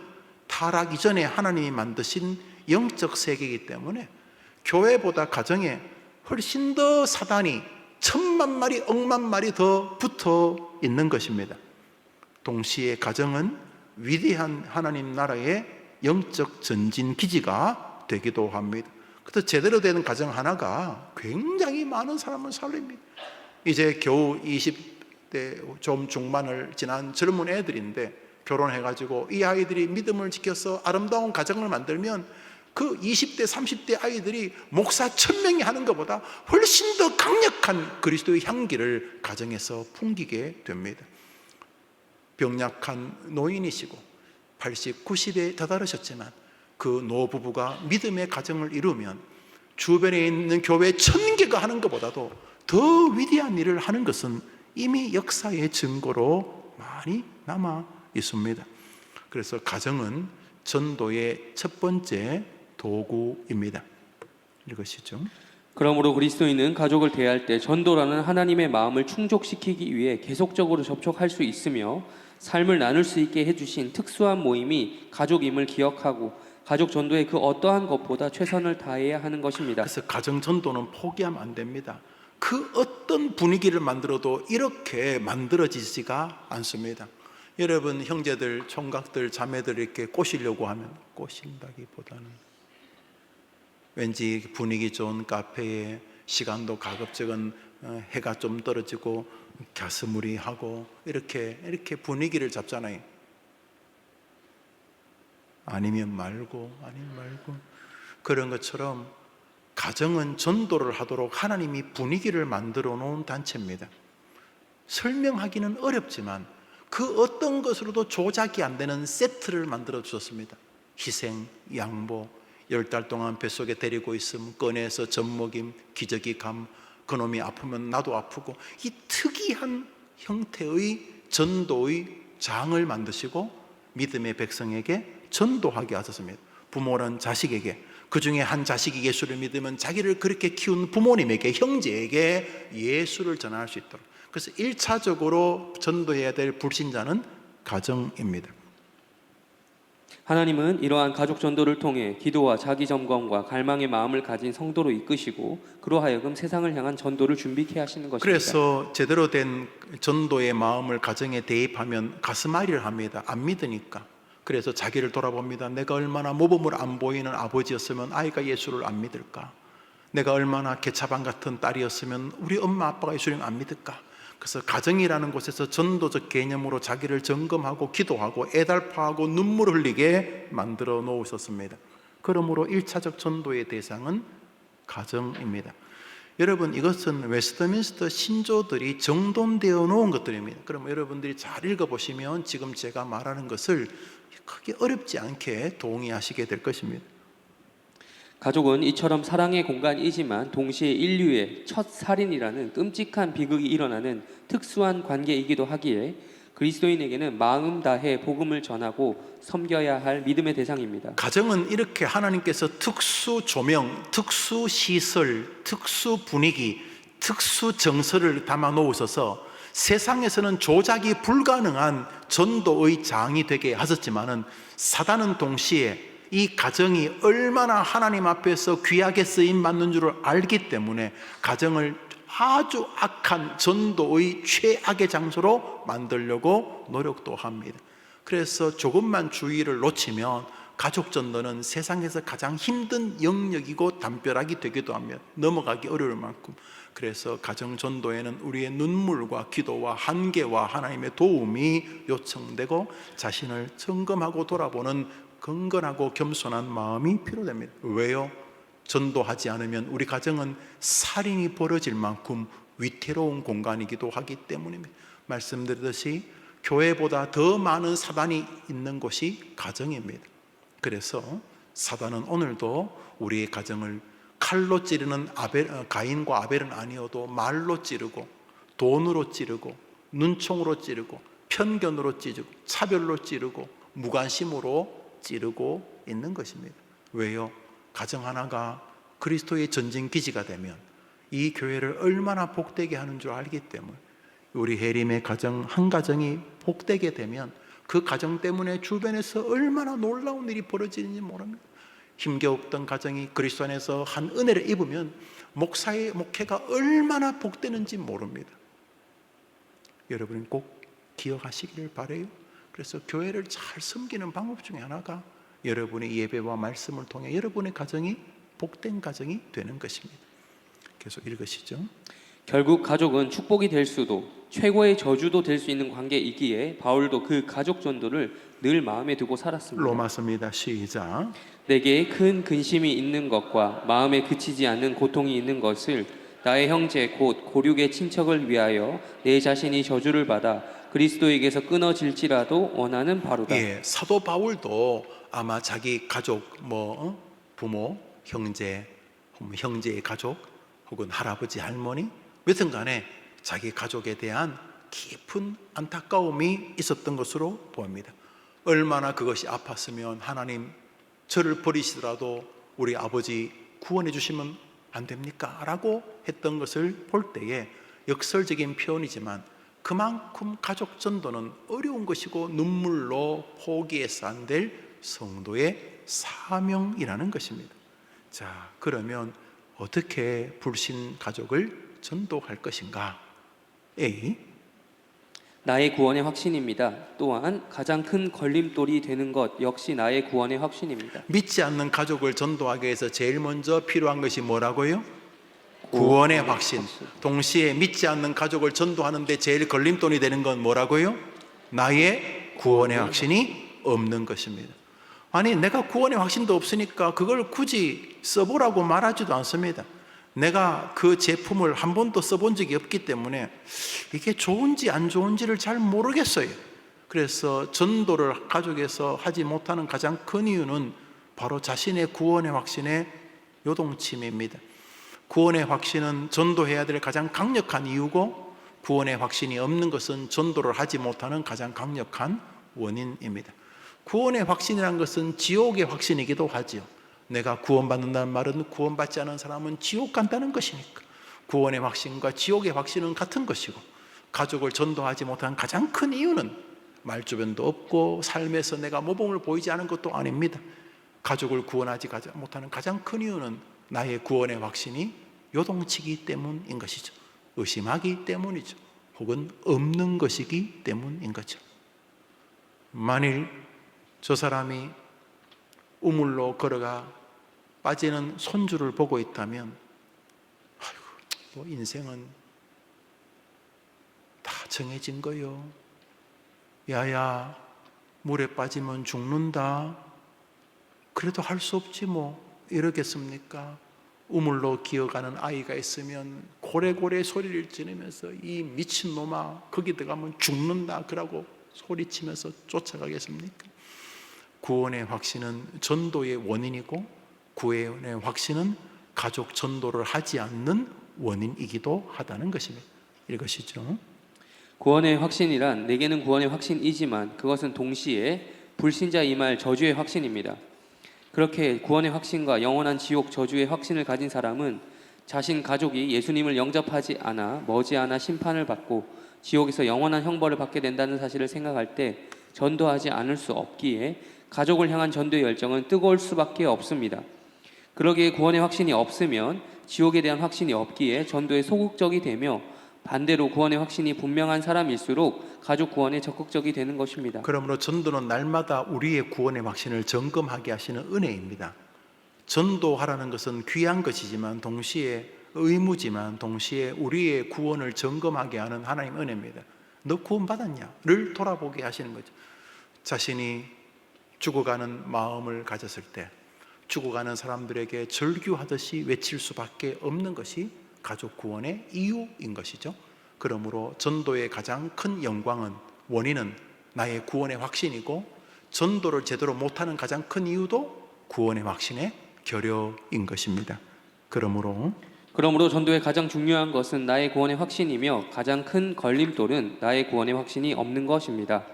S1: 타락 이전에 하나님이 만드신 영적 세계이기 때문에 교회보다 가정에 훨씬 더 사단이 1000만 마리, 억만 마리 더 붙어 있는 것입니다. 동시에 가정은 위대한 하나님 나라의 영적 전진 기지가 되기도 합니다. 그래서 제대로 되는 가정 하나가 굉장히 많은 사람을 살립니다. 이제 겨우 20대 좀 중반을 지난 젊은 애들인데 결혼해가지고 이 아이들이 믿음을 지켜서 아름다운 가정을 만들면 그 20대 30대 아이들이 목사 1000명이 하는 것보다 훨씬 더 강력한 그리스도의 향기를 가정에서 풍기게 됩니다. 병약한 노인이시고 80, 90에 다다르셨지만 그 노부부가 믿음의 가정을 이루면 주변에 있는 교회 1000개가 하는 것보다도 더 위대한 일을 하는 것은 이미 역사의 증거로 많이 남아 있습니다. 그래서 가정은 전도의 첫 번째 도구입니다. 읽으시죠.
S2: 그러므로 그리스도인은 가족을 대할 때 전도라는 하나님의 마음을 충족시키기 위해 계속적으로 접촉할 수 있으며 삶을 나눌 수 있게 해주신 특수한 모임이 가족임을 기억하고 가족 전도에 그 어떠한 것보다 최선을 다해야 하는 것입니다.
S1: 그래서 가정 전도는 포기하면 안 됩니다. 그 어떤 분위기를 만들어도 이렇게 만들어지지가 않습니다. 여러분 형제들, 총각들, 자매들 이렇게 꼬시려고 하면 꼬신다기보다는 왠지 분위기 좋은 카페에 시간도 가급적은 해가 좀 떨어지고 갸스무리하고 이렇게 분위기를 잡잖아요. 아니면 말고 그런 것처럼 가정은 전도를 하도록 하나님이 분위기를 만들어 놓은 단체입니다. 설명하기는 어렵지만 그 어떤 것으로도 조작이 안 되는 세트를 만들어 주셨습니다. 희생, 양보, 10달 동안 뱃속에 데리고 있음 꺼내서 젖먹임, 기저귀 감, 그놈이 아프면 나도 아프고, 이 특이한 형태의 전도의 장을 만드시고 믿음의 백성에게 전도하게 하셨습니다. 부모는 자식에게, 그 중에 한 자식이 예수를 믿으면 자기를 그렇게 키운 부모님에게, 형제에게 예수를 전할 수 있도록. 그래서 1차적으로 전도해야 될 불신자는 가정입니다.
S2: 하나님은 이러한 가족 전도를 통해 기도와 자기 점검과 갈망의 마음을 가진 성도로 이끄시고 그로 하여금 세상을 향한 전도를 준비케 하시는 것입니다.
S1: 그래서 제대로 된 전도의 마음을 가정에 대입하면 가슴앓이를 합니다. 안 믿으니까. 그래서 자기를 돌아봅니다. 내가 얼마나 모범을 안 보이는 아버지였으면 아이가 예수를 안 믿을까? 내가 얼마나 개차반 같은 딸이었으면 우리 엄마 아빠가 예수를 안 믿을까? 그래서 가정이라는 곳에서 전도적 개념으로 자기를 점검하고 기도하고 애달파하고 눈물 흘리게 만들어 놓으셨습니다. 그러므로 1차적 전도의 대상은 가정입니다. 여러분, 이것은 웨스트민스터 신조들이 정돈되어 놓은 것들입니다. 그럼 여러분들이 잘 읽어보시면 지금 제가 말하는 것을 크게 어렵지 않게 동의하시게 될 것입니다.
S2: 가족은 이처럼 사랑의 공간이지만 동시에 인류의 첫 살인이라는 끔찍한 비극이 일어나는 특수한 관계이기도 하기에 그리스도인에게는 마음 다해 복음을 전하고 섬겨야 할 믿음의 대상입니다.
S1: 가정은 이렇게 하나님께서 특수 조명, 특수 시설, 특수 분위기, 특수 정서를 담아 놓으셔서 세상에서는 조작이 불가능한 전도의 장이 되게 하셨지만은 사단은 동시에 이 가정이 얼마나 하나님 앞에서 귀하게 쓰임 받는 줄을 알기 때문에 가정을 아주 악한 전도의 최악의 장소로 만들려고 노력도 합니다. 그래서 조금만 주의를 놓치면 가족 전도는 세상에서 가장 힘든 영역이고 담벼락이 되기도 하며 넘어가기 어려울 만큼, 그래서 가정 전도에는 우리의 눈물과 기도와 한계와 하나님의 도움이 요청되고 자신을 점검하고 돌아보는 건건하고 겸손한 마음이 필요됩니다. 왜요? 전도하지 않으면 우리 가정은 살인이 벌어질 만큼 위태로운 공간이기도 하기 때문입니다. 말씀드렸듯이 교회보다 더 많은 사단이 있는 곳이 가정입니다. 그래서 사단은 오늘도 우리의 가정을 칼로 찌르는 가인과 아벨은 아니어도 말로 찌르고, 돈으로 찌르고, 눈총으로 찌르고, 편견으로 찌르고, 차별로 찌르고, 무관심으로 찌르고 있는 것입니다. 왜요? 가정 하나가 그리스도의 전진 기지가 되면 이 교회를 얼마나 복되게 하는 줄 알기 때문에, 우리 해림의 가정 한 가정이 복되게 되면 그 가정 때문에 주변에서 얼마나 놀라운 일이 벌어지는지 모릅니다. 힘겨웠던 가정이 그리스도 안에서 한 은혜를 입으면 목사의 목회가 얼마나 복되는지 모릅니다. 여러분은 꼭 기억하시기를 바라요. 그래서 교회를 잘 섬기는 방법 중에 하나가 여러분의 예배와 말씀을 통해 여러분의 가정이 복된 가정이 되는 것입니다. 계속 읽으시죠.
S2: 결국 가족은 축복이 될 수도 최고의 저주도 될 수 있는 관계이기에 바울도 그 가족 전도를 늘 마음에 두고 살았습니다.
S1: 로마서입니다. 시작.
S2: 내게 큰 근심이 있는 것과 마음에 그치지 않는 고통이 있는 것을 나의 형제 곧 고륙의 친척을 위하여 내 자신이 저주를 받아 그리스도에게서 끊어질지라도 원하는 바로다.
S1: 예, 사도 바울도 아마 자기 가족, 부모, 형제, 형제의 가족, 혹은 할아버지, 할머니, 여튼 간에 자기 가족에 대한 깊은 안타까움이 있었던 것으로 보입니다. 얼마나 그것이 아팠으면 하나님 저를 버리시더라도 우리 아버지 구원해 주시면 안 됩니까? 라고 했던 것을 볼 때에 역설적인 표현이지만 그만큼 가족 전도는 어려운 것이고 눈물로 포기해서 안 될 성도의 사명이라는 것입니다. 자, 그러면 어떻게 불신 가족을 전도할 것인가? A.
S2: 나의 구원의 확신입니다. 또한 가장 큰 걸림돌이 되는 것 역시 나의 구원의 확신입니다.
S1: 믿지 않는 가족을 전도하기 위해서 제일 먼저 필요한 것이 뭐라고요? 구원의 확신. 동시에 믿지 않는 가족을 전도하는데 제일 걸림돌이 되는 건 뭐라고요? 나의 구원의 확신이 없는 것입니다. 아니, 내가 구원의 확신도 없으니까 그걸 굳이 써보라고 말하지도 않습니다. 내가 그 제품을 한 번도 써본 적이 없기 때문에 이게 좋은지 안 좋은지를 잘 모르겠어요. 그래서 전도를 가족에서 하지 못하는 가장 큰 이유는 바로 자신의 구원의 확신의 요동침입니다. 구원의 확신은 전도해야 될 가장 강력한 이유고, 구원의 확신이 없는 것은 전도를 하지 못하는 가장 강력한 원인입니다. 구원의 확신이라는 것은 지옥의 확신이기도 하지요. 내가 구원받는다는 말은 구원받지 않은 사람은 지옥 간다는 것이니까 구원의 확신과 지옥의 확신은 같은 것이고, 가족을 전도하지 못한 가장 큰 이유는 말주변도 없고 삶에서 내가 모범을 보이지 않은 것도 아닙니다. 가족을 구원하지 못하는 가장 큰 이유는 나의 구원의 확신이 요동치기 때문인 것이죠. 의심하기 때문이죠. 혹은 없는 것이기 때문인 거죠. 만일 저 사람이 우물로 걸어가 빠지는 손주를 보고 있다면, 아이고, 인생은 다 정해진 거요. 야야, 물에 빠지면 죽는다. 그래도 할 수 없지 이러겠습니까? 우물로 기어가는 아이가 있으면 고래고래 소리를 지르면서 이 미친놈아, 거기 들어가면 죽는다 그러고 소리치면서 쫓아가겠습니까? 구원의 확신은 전도의 원인이고, 구원의 확신은 가족 전도를 하지 않는 원인이기도 하다는 것입니다. 읽으시죠.
S2: 구원의 확신이란 내게는 구원의 확신이지만 그것은 동시에 불신자 이 말 저주의 확신입니다. 그렇게 구원의 확신과 영원한 지옥 저주의 확신을 가진 사람은 자신 가족이 예수님을 영접하지 않아 머지않아 심판을 받고 지옥에서 영원한 형벌을 받게 된다는 사실을 생각할 때 전도하지 않을 수 없기에 가족을 향한 전도의 열정은 뜨거울 수밖에 없습니다. 그러기에 구원의 확신이 없으면 지옥에 대한 확신이 없기에 전도에 소극적이 되며 반대로 구원의 확신이 분명한 사람일수록 가족 구원에 적극적이 되는 것입니다.
S1: 그러므로 전도는 날마다 우리의 구원의 확신을 점검하게 하시는 은혜입니다. 전도하라는 것은 귀한 것이지만 동시에 의무지만 동시에 우리의 구원을 점검하게 하는 하나님 은혜입니다. 너 구원받았냐?를 돌아보게 하시는 거죠. 자신이 죽어가는 마음을 가졌을 때 죽어가는 사람들에게 절규하듯이 외칠 수밖에 없는 것이 가족 구원의 이유인 것이죠. 그러므로 전도의 가장 큰 영광은 원인은 나의 구원의 확신이고 전도를 제대로 못하는 가장 큰 이유도 구원의 확신의 결여인 것입니다. 그러므로
S2: 전도의 가장 중요한 것은 나의 구원의 확신이며 가장 큰 걸림돌은 나의 구원의 확신이 없는 것입니다.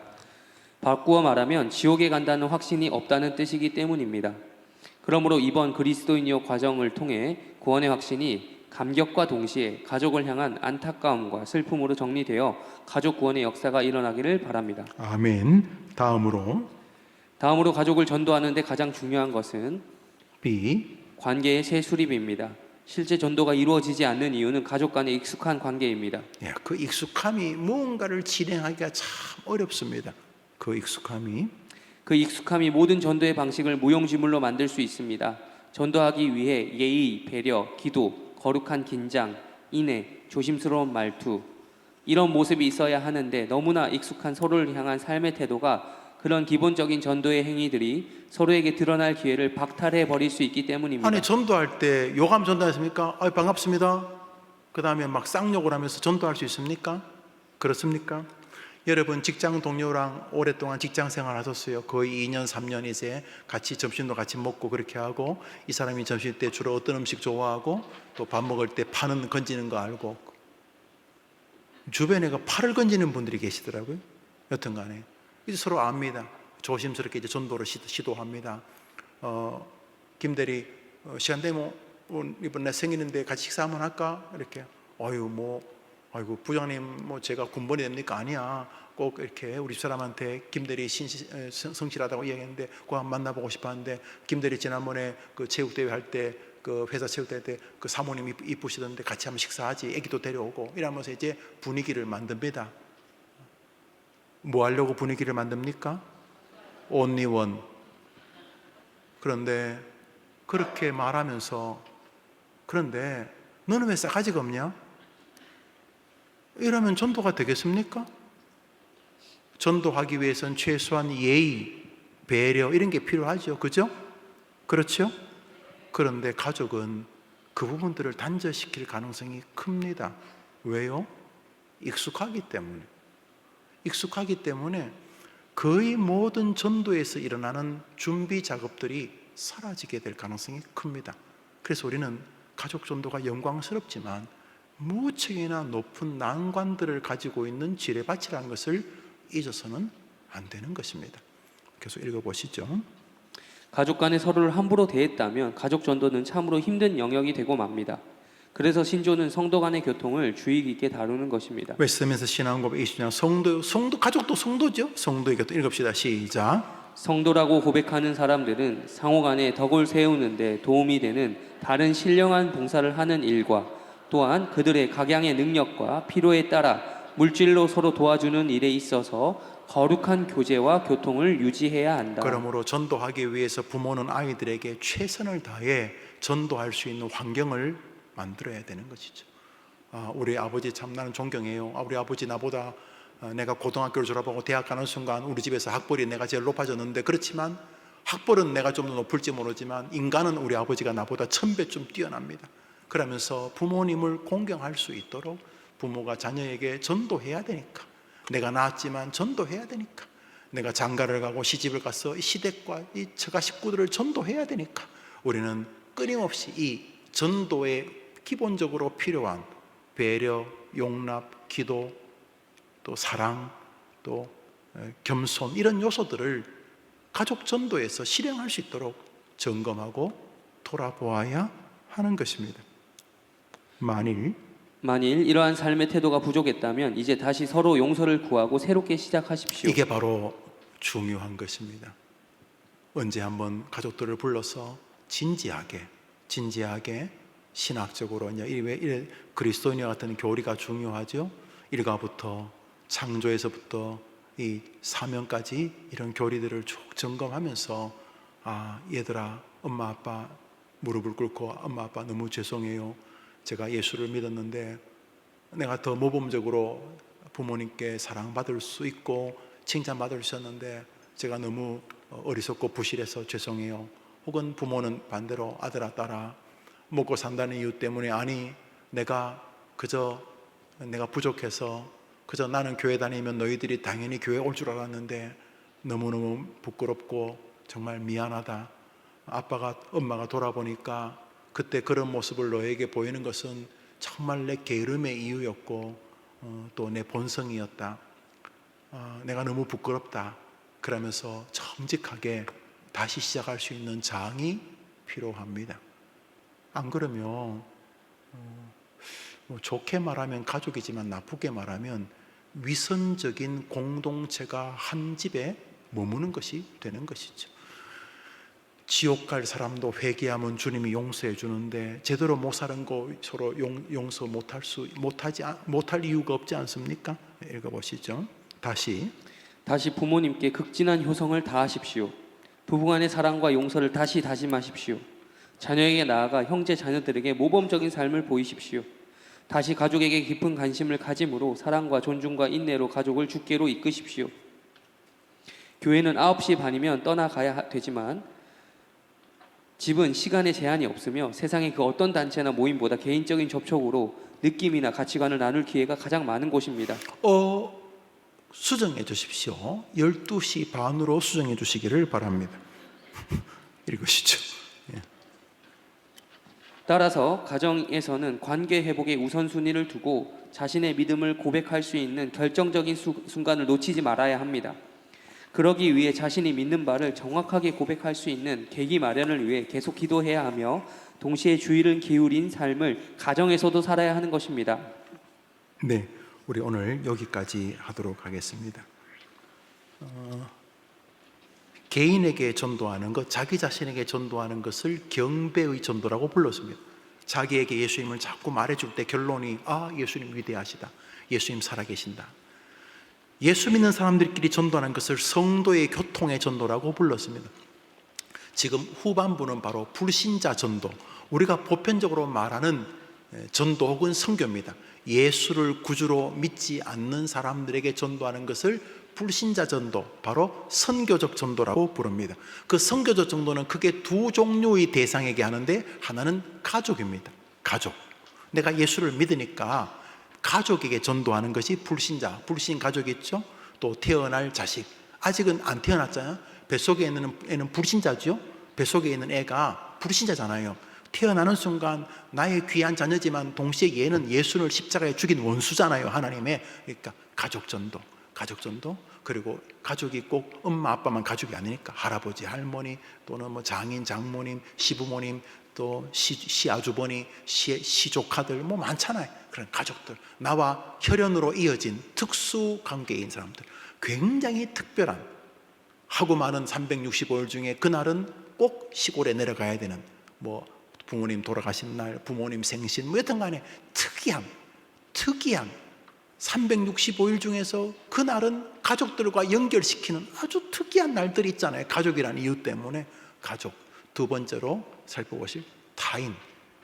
S2: 바꾸어 말하면 지옥에 간다는 확신이 없다는 뜻이기 때문입니다. 그러므로 이번 그리스도인이요 과정을 통해 구원의 확신이 감격과 동시에 가족을 향한 안타까움과 슬픔으로 정리되어 가족 구원의 역사가 일어나기를 바랍니다.
S1: 아멘. 다음으로
S2: 가족을 전도하는 데 가장 중요한 것은
S1: B.
S2: 관계의 재수립입니다. 실제 전도가 이루어지지 않는 이유는 가족 간의 익숙한 관계입니다.
S1: 예, 그 익숙함이 무언가를 진행하기가 참 어렵습니다. 그 익숙함이
S2: 모든 전도의 방식을 무용지물로 만들 수 있습니다. 전도하기 위해 예의, 배려, 기도, 거룩한 긴장, 인애, 조심스러운 말투 이런 모습이 있어야 하는데 너무나 익숙한 서로를 향한 삶의 태도가 그런 기본적인 전도의 행위들이 서로에게 드러날 기회를 박탈해 버릴 수 있기 때문입니다.
S1: 아니 전도할 때 요감 전도했습니까? 반갑습니다. 그 다음에 막 쌍욕을 하면서 전도할 수 있습니까? 그렇습니까? 여러분 직장 동료랑 오랫동안 직장 생활 하셨어요. 거의 2년 3년 이제 같이 점심도 같이 먹고 그렇게 하고 이 사람이 점심 때 주로 어떤 음식 좋아하고 또 밥 먹을 때 파는 건지는 거 알고 주변에 팔을 건지는 분들이 계시더라고요. 여튼 간에 이제 서로 압니다. 조심스럽게 이제 전도를 시도합니다. 김대리 시간 되면 이번 내 생일인데 같이 식사 한번 할까? 이렇게 아이고 부장님 제가 군번이 됩니까? 아니야. 꼭 이렇게 우리 사람한테 김대리 성실하다고 이야기했는데 꼭 한번 만나보고 싶었는데 김대리 지난번에 그 체육대회 할 때 그 회사 체육대회 때 그 사모님 이쁘시던데 같이 한번 식사하지. 애기도 데려오고 이러면서 이제 분위기를 만듭니다. 뭐 하려고 분위기를 만듭니까? only one. 그런데 그렇게 말하면서 그런데 너는 왜 싸가지가 없냐? 이러면 전도가 되겠습니까? 전도하기 위해서는 최소한 예의, 배려 이런 게 필요하죠. 그죠? 그렇죠? 그런데 가족은 그 부분들을 단절시킬 가능성이 큽니다. 왜요? 익숙하기 때문에 거의 모든 전도에서 일어나는 준비 작업들이 사라지게 될 가능성이 큽니다. 그래서 우리는 가족 전도가 영광스럽지만 무척이나 높은 난관들을 가지고 있는 지뢰밭이라는 것을 잊어서는 안 되는 것입니다. 계속 읽어보시죠.
S2: 가족 간에 서로를 함부로 대했다면 가족 전도는 참으로 힘든 영역이 되고 맙니다. 그래서 신조는 성도 간의 교통을 주의 깊게 다루는 것입니다.
S1: 웨스트민스터 신앙고백 20년 성도 가족도 성도죠. 성도의 교통 읽읍시다. 시작.
S2: 성도라고 고백하는 사람들은 상호 간에 덕을 세우는데 도움이 되는 다른 신령한 봉사를 하는 일과 또한 그들의 각양의 능력과 필요에 따라 물질로 서로 도와주는 일에 있어서 거룩한 교제와 교통을 유지해야 한다.
S1: 그러므로 전도하기 위해서 부모는 아이들에게 최선을 다해 전도할 수 있는 환경을 만들어야 되는 것이죠. 우리 아버지 참 나는 존경해요. 우리 아버지 나보다 내가 고등학교를 졸업하고 대학 가는 순간 우리 집에서 학벌이 내가 제일 높아졌는데 그렇지만 학벌은 내가 좀 더 높을지 모르지만 인간은 우리 아버지가 나보다 1000배쯤 뛰어납니다. 그러면서 부모님을 공경할 수 있도록 부모가 자녀에게 전도해야 되니까 내가 낳았지만 전도해야 되니까 내가 장가를 가고 시집을 가서 이 시댁과 이 처가 식구들을 전도해야 되니까 우리는 끊임없이 이 전도에 기본적으로 필요한 배려, 용납, 기도, 또 사랑, 또 겸손 이런 요소들을 가족 전도에서 실행할 수 있도록 점검하고 돌아보아야 하는 것입니다.
S2: 만일 이러한 삶의 태도가 부족했다면 이제 다시 서로 용서를 구하고 새롭게 시작하십시오.
S1: 이게 바로 중요한 것입니다. 언제 한번 가족들을 불러서 진지하게 신학적으로 이래 그리스도인과 같은 교리가 중요하죠. 일가부터 창조에서부터 이 사명까지 이런 교리들을 쭉 점검하면서 얘들아, 엄마 아빠 무릎을 꿇고 엄마 아빠 너무 죄송해요. 제가 예수를 믿었는데 내가 더 모범적으로 부모님께 사랑받을 수 있고 칭찬받을 수 있었는데 제가 너무 어리석고 부실해서 죄송해요. 혹은 부모는 반대로 아들아 딸아 먹고 산다는 이유 때문에 내가 부족해서 그저 나는 교회 다니면 너희들이 당연히 교회 올 줄 알았는데 너무너무 부끄럽고 정말 미안하다. 엄마가 돌아보니까 그때 그런 모습을 너에게 보이는 것은 정말 내 게으름의 이유였고 또 내 본성이었다. 내가 너무 부끄럽다. 그러면서 정직하게 다시 시작할 수 있는 장이 필요합니다. 안 그러면 좋게 말하면 가족이지만 나쁘게 말하면 위선적인 공동체가 한 집에 머무는 것이 되는 것이죠. 지옥 갈 사람도 회개하면 주님이 용서해 주는데 제대로 못 사는 거 서로 용서 못할 이유가 없지 않습니까? 읽어보시죠. 다시
S2: 부모님께 극진한 효성을 다하십시오. 부부간의 사랑과 용서를 다시 다짐하십시오. 자녀에게 나아가 형제 자녀들에게 모범적인 삶을 보이십시오. 다시 가족에게 깊은 관심을 가짐으로 사랑과 존중과 인내로 가족을 주께로 이끄십시오. 교회는 9시 반이면 떠나가야 되지만 집은 시간에 제한이 없으며 세상의 그 어떤 단체나 모임보다 개인적인 접촉으로 느낌이나 가치관을 나눌 기회가 가장 많은 곳입니다.
S1: 수정해 주십시오. 12시 반으로 수정해 주시기를 바랍니다. 읽으시죠.
S2: 따라서 가정에서는 관계 회복의 우선순위를 두고 자신의 믿음을 고백할 수 있는 결정적인 순간을 놓치지 말아야 합니다. 그러기 위해 자신이 믿는 바를 정확하게 고백할 수 있는 계기 마련을 위해 계속 기도해야 하며 동시에 주의를 기울인 삶을 가정에서도 살아야 하는 것입니다.
S1: 네, 우리 오늘 여기까지 하도록 하겠습니다. 개인에게 전도하는 것, 자기 자신에게 전도하는 것을 경배의 전도라고 불렀습니다. 자기에게 예수님을 자꾸 말해줄 때 결론이 예수님 위대하시다. 예수님 살아계신다. 예수 믿는 사람들끼리 전도하는 것을 성도의 교통의 전도라고 불렀습니다. 지금 후반부는 바로 불신자 전도, 우리가 보편적으로 말하는 전도 혹은 선교입니다. 예수를 구주로 믿지 않는 사람들에게 전도하는 것을 불신자 전도, 바로 선교적 전도라고 부릅니다. 그 선교적 전도는 크게 두 종류의 대상에게 하는데, 하나는 가족입니다. 가족. 내가 예수를 믿으니까 가족에게 전도하는 것이 불신 가족이 있죠. 또 태어날 자식, 아직은 안 태어났잖아요. 뱃속에 있는 애는 불신자죠. 뱃속에 있는 애가 불신자잖아요. 태어나는 순간 나의 귀한 자녀지만 동시에 얘는 예수를 십자가에 죽인 원수잖아요. 하나님의. 그러니까 가족 전도. 그리고 가족이 꼭 엄마 아빠만 가족이 아니니까 할아버지 할머니 또는 장인 장모님 시부모님 또 시아주버니 시조카들 많잖아요. 그런 가족들, 나와 혈연으로 이어진 특수 관계인 사람들, 굉장히 특별한, 하고 많은 365일 중에 그날은 꼭 시골에 내려가야 되는, 부모님 돌아가신 날, 부모님 생신, 여튼 간에 특이한 365일 중에서 그날은 가족들과 연결시키는 아주 특이한 날들이 있잖아요. 가족이라는 이유 때문에. 가족. 두 번째로 살펴보실 타인.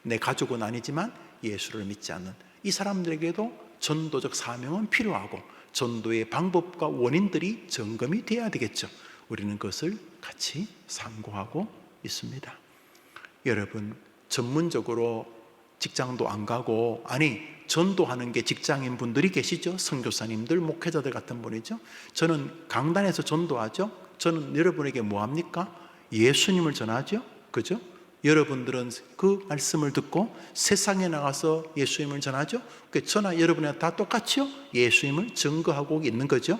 S1: 내 가족은 아니지만 예수를 믿지 않는 이 사람들에게도 전도적 사명은 필요하고 전도의 방법과 원인들이 점검이 돼야 되겠죠. 우리는 그것을 같이 상고하고 있습니다. 여러분, 전문적으로 직장도 안 가고, 전도하는 게 직장인 분들이 계시죠. 선교사님들, 목회자들 같은 분이죠. 저는 강단에서 전도하죠. 저는 여러분에게 뭐합니까? 예수님을 전하죠. 그죠? 여러분들은 그 말씀을 듣고 세상에 나가서 예수님을 전하죠. 저나 여러분이랑 다 똑같죠. 예수님을 증거하고 있는 거죠.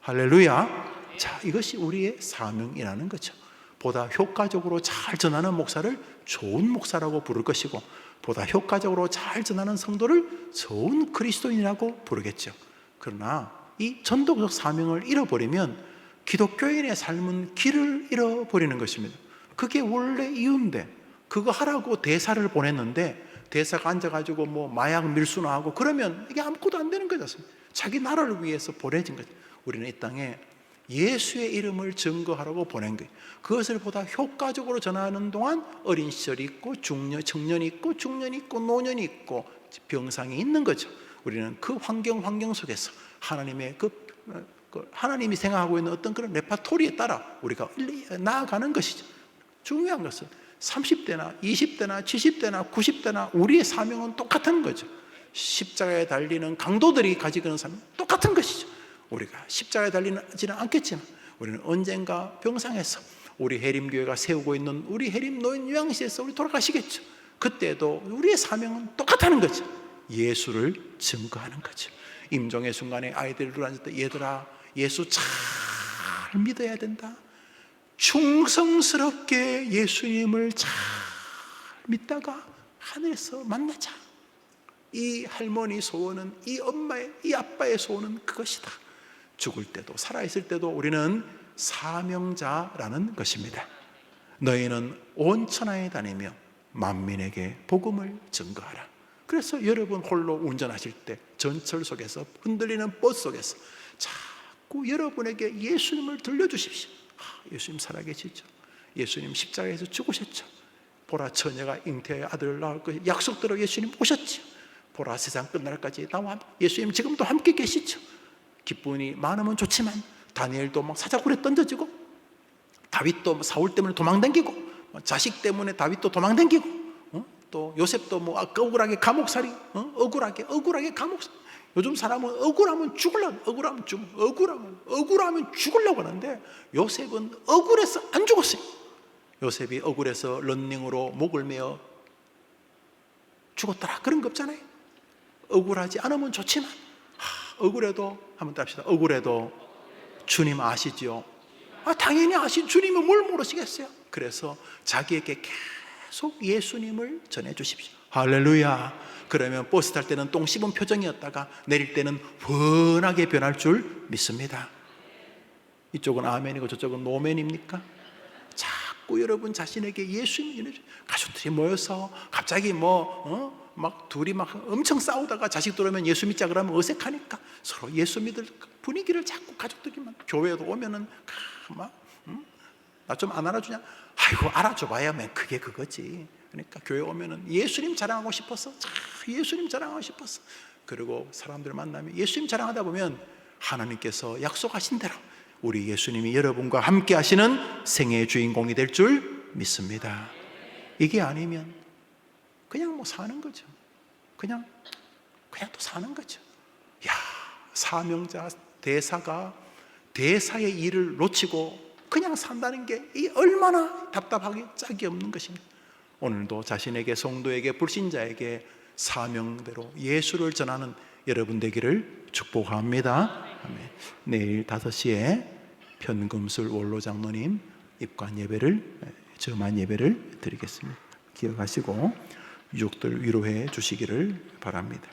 S1: 할렐루야. 자, 이것이 우리의 사명이라는 거죠. 보다 효과적으로 잘 전하는 목사를 좋은 목사라고 부를 것이고, 보다 효과적으로 잘 전하는 성도를 좋은 그리스도인이라고 부르겠죠. 그러나 이 전도적 사명을 잃어버리면 기독교인의 삶은 길을 잃어버리는 것입니다. 그게 원래 이유인데 그거 하라고 대사를 보냈는데 대사가 앉아가지고 뭐 마약 밀수나 하고 그러면 이게 아무것도 안 되는 거지 않습니까? 자기 나라를 위해서 보내진 거죠. 우리는 이 땅에 예수의 이름을 증거하라고 보낸 거예요. 그것을 보다 효과적으로 전하는 동안 어린 시절이 있고 청년이 있고 중년이 있고 노년이 있고 병상이 있는 거죠. 우리는 그 환경 속에서 하나님의 하나님이 생각하고 있는 어떤 그런 레파토리에 따라 우리가 나아가는 것이죠. 중요한 것은 30대나 20대나 70대나 90대나 우리의 사명은 똑같은 거죠. 십자가에 달리는 강도들이 가지고 있는 사명은 똑같은 것이죠. 우리가 십자가에 달리지는 않겠지만 우리는 언젠가 병상에서 우리 해림교회가 세우고 있는 우리 해림 노인 요양실에서 우리 돌아가시겠죠. 그때도 우리의 사명은 똑같다는 거죠. 예수를 증거하는 거죠. 임종의 순간에 아이들이 앉을 때 얘들아 예수 잘 믿어야 된다. 충성스럽게 예수님을 잘 믿다가 하늘에서 만나자. 이 할머니 소원은 이 엄마의 이 아빠의 소원은 그것이다. 죽을 때도 살아있을 때도 우리는 사명자라는 것입니다. 너희는 온 천하에 다니며 만민에게 복음을 증거하라. 그래서 여러분 홀로 운전하실 때 전철 속에서 흔들리는 버스 속에서 자꾸 여러분에게 예수님을 들려주십시오. 예수님 살아계시죠. 예수님 십자가에서 죽으셨죠. 보라 처녀가 잉태의 아들을 낳을 것 약속대로 예수님 오셨죠. 보라 세상 끝날까지 나와 예수님 지금도 함께 계시죠. 기쁨이 많으면 좋지만 다니엘도 막 사자굴에 던져지고 다윗도 사울 때문에 도망다니고 자식 때문에 다윗도 도망다니고 또 요셉도 뭐 억울하게 감옥살이 억울하게 감옥살이. 요즘 사람은 억울하면 죽으려고 하는데 요셉은 억울해서 안 죽었어요. 요셉이 억울해서 런닝으로 목을 메어 죽었더라 그런 거 없잖아요. 억울하지 않으면 좋지만 억울해도 한번 답시다. 억울해도 주님 아시죠? 당연히 아신 주님은 뭘 모르시겠어요? 그래서 자기에게 계속 예수님을 전해주십시오. 할렐루야. 그러면 버스 탈 때는 똥 씹은 표정이었다가 내릴 때는 훤하게 변할 줄 믿습니다. 이쪽은 아멘이고 저쪽은 노멘입니까? 자꾸 여러분 자신에게 예수님 가족들이 모여서 갑자기 막 둘이 막 엄청 싸우다가 자식 들어오면 예수 믿자 그러면 어색하니까 서로 예수 믿을 분위기를 자꾸 가족들이만 교회도 오면은 막 나 좀 안 알아주냐? 아이고 알아줘봐야 그게 그거지. 그러니까 교회 오면은 예수님 자랑하고 싶어서 예수님 자랑하고 싶어서 그리고 사람들 만나면 예수님 자랑하다 보면 하나님께서 약속하신 대로 우리 예수님이 여러분과 함께 하시는 생애의 주인공이 될 줄 믿습니다. 이게 아니면 그냥 뭐 사는 거죠. 그냥 또 사는 거죠. 야, 사명자 대사가 대사의 일을 놓치고 그냥 산다는 게 이 얼마나 답답하게 짝이 없는 것입니다. 오늘도 자신에게 성도에게 불신자에게 사명대로 예수를 전하는 여러분 되기를 축복합니다. 아멘. 내일 5시에 편금술 원로 장로님 입관 예배를 저만 예배를 드리겠습니다. 기억하시고 유족들 위로해 주시기를 바랍니다.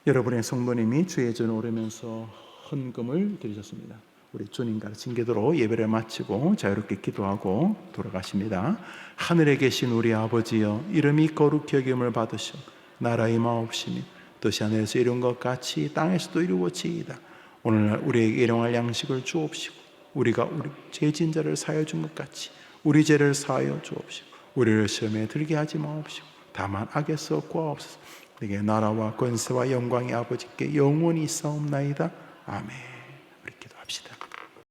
S1: 여러분의 성도님이 주의 전에 오르면서 헌금을 드리셨습니다. 우리 주님 가르친 기도로 예배를 마치고 자유롭게 기도하고 돌아가십니다. 하늘에 계신 우리 아버지여, 이름이 거룩히 여김을 받으시오. 나라의 마옵시며 뜻이 하늘에서 이룬 것 같이 땅에서도 이루어지이다. 오늘날 우리에게 일용할 양식을 주옵시고 우리가 우리 죄진 자를 사하여 준 것 같이 우리 죄를 사하여 주옵시고 우리를 시험에 들게 하지 마옵시고 다만 악에서 구하옵소서. 내게 나라와 권세와 영광이 아버지께 영원히 있사옵나이다. 아멘. 우리 기도합시다.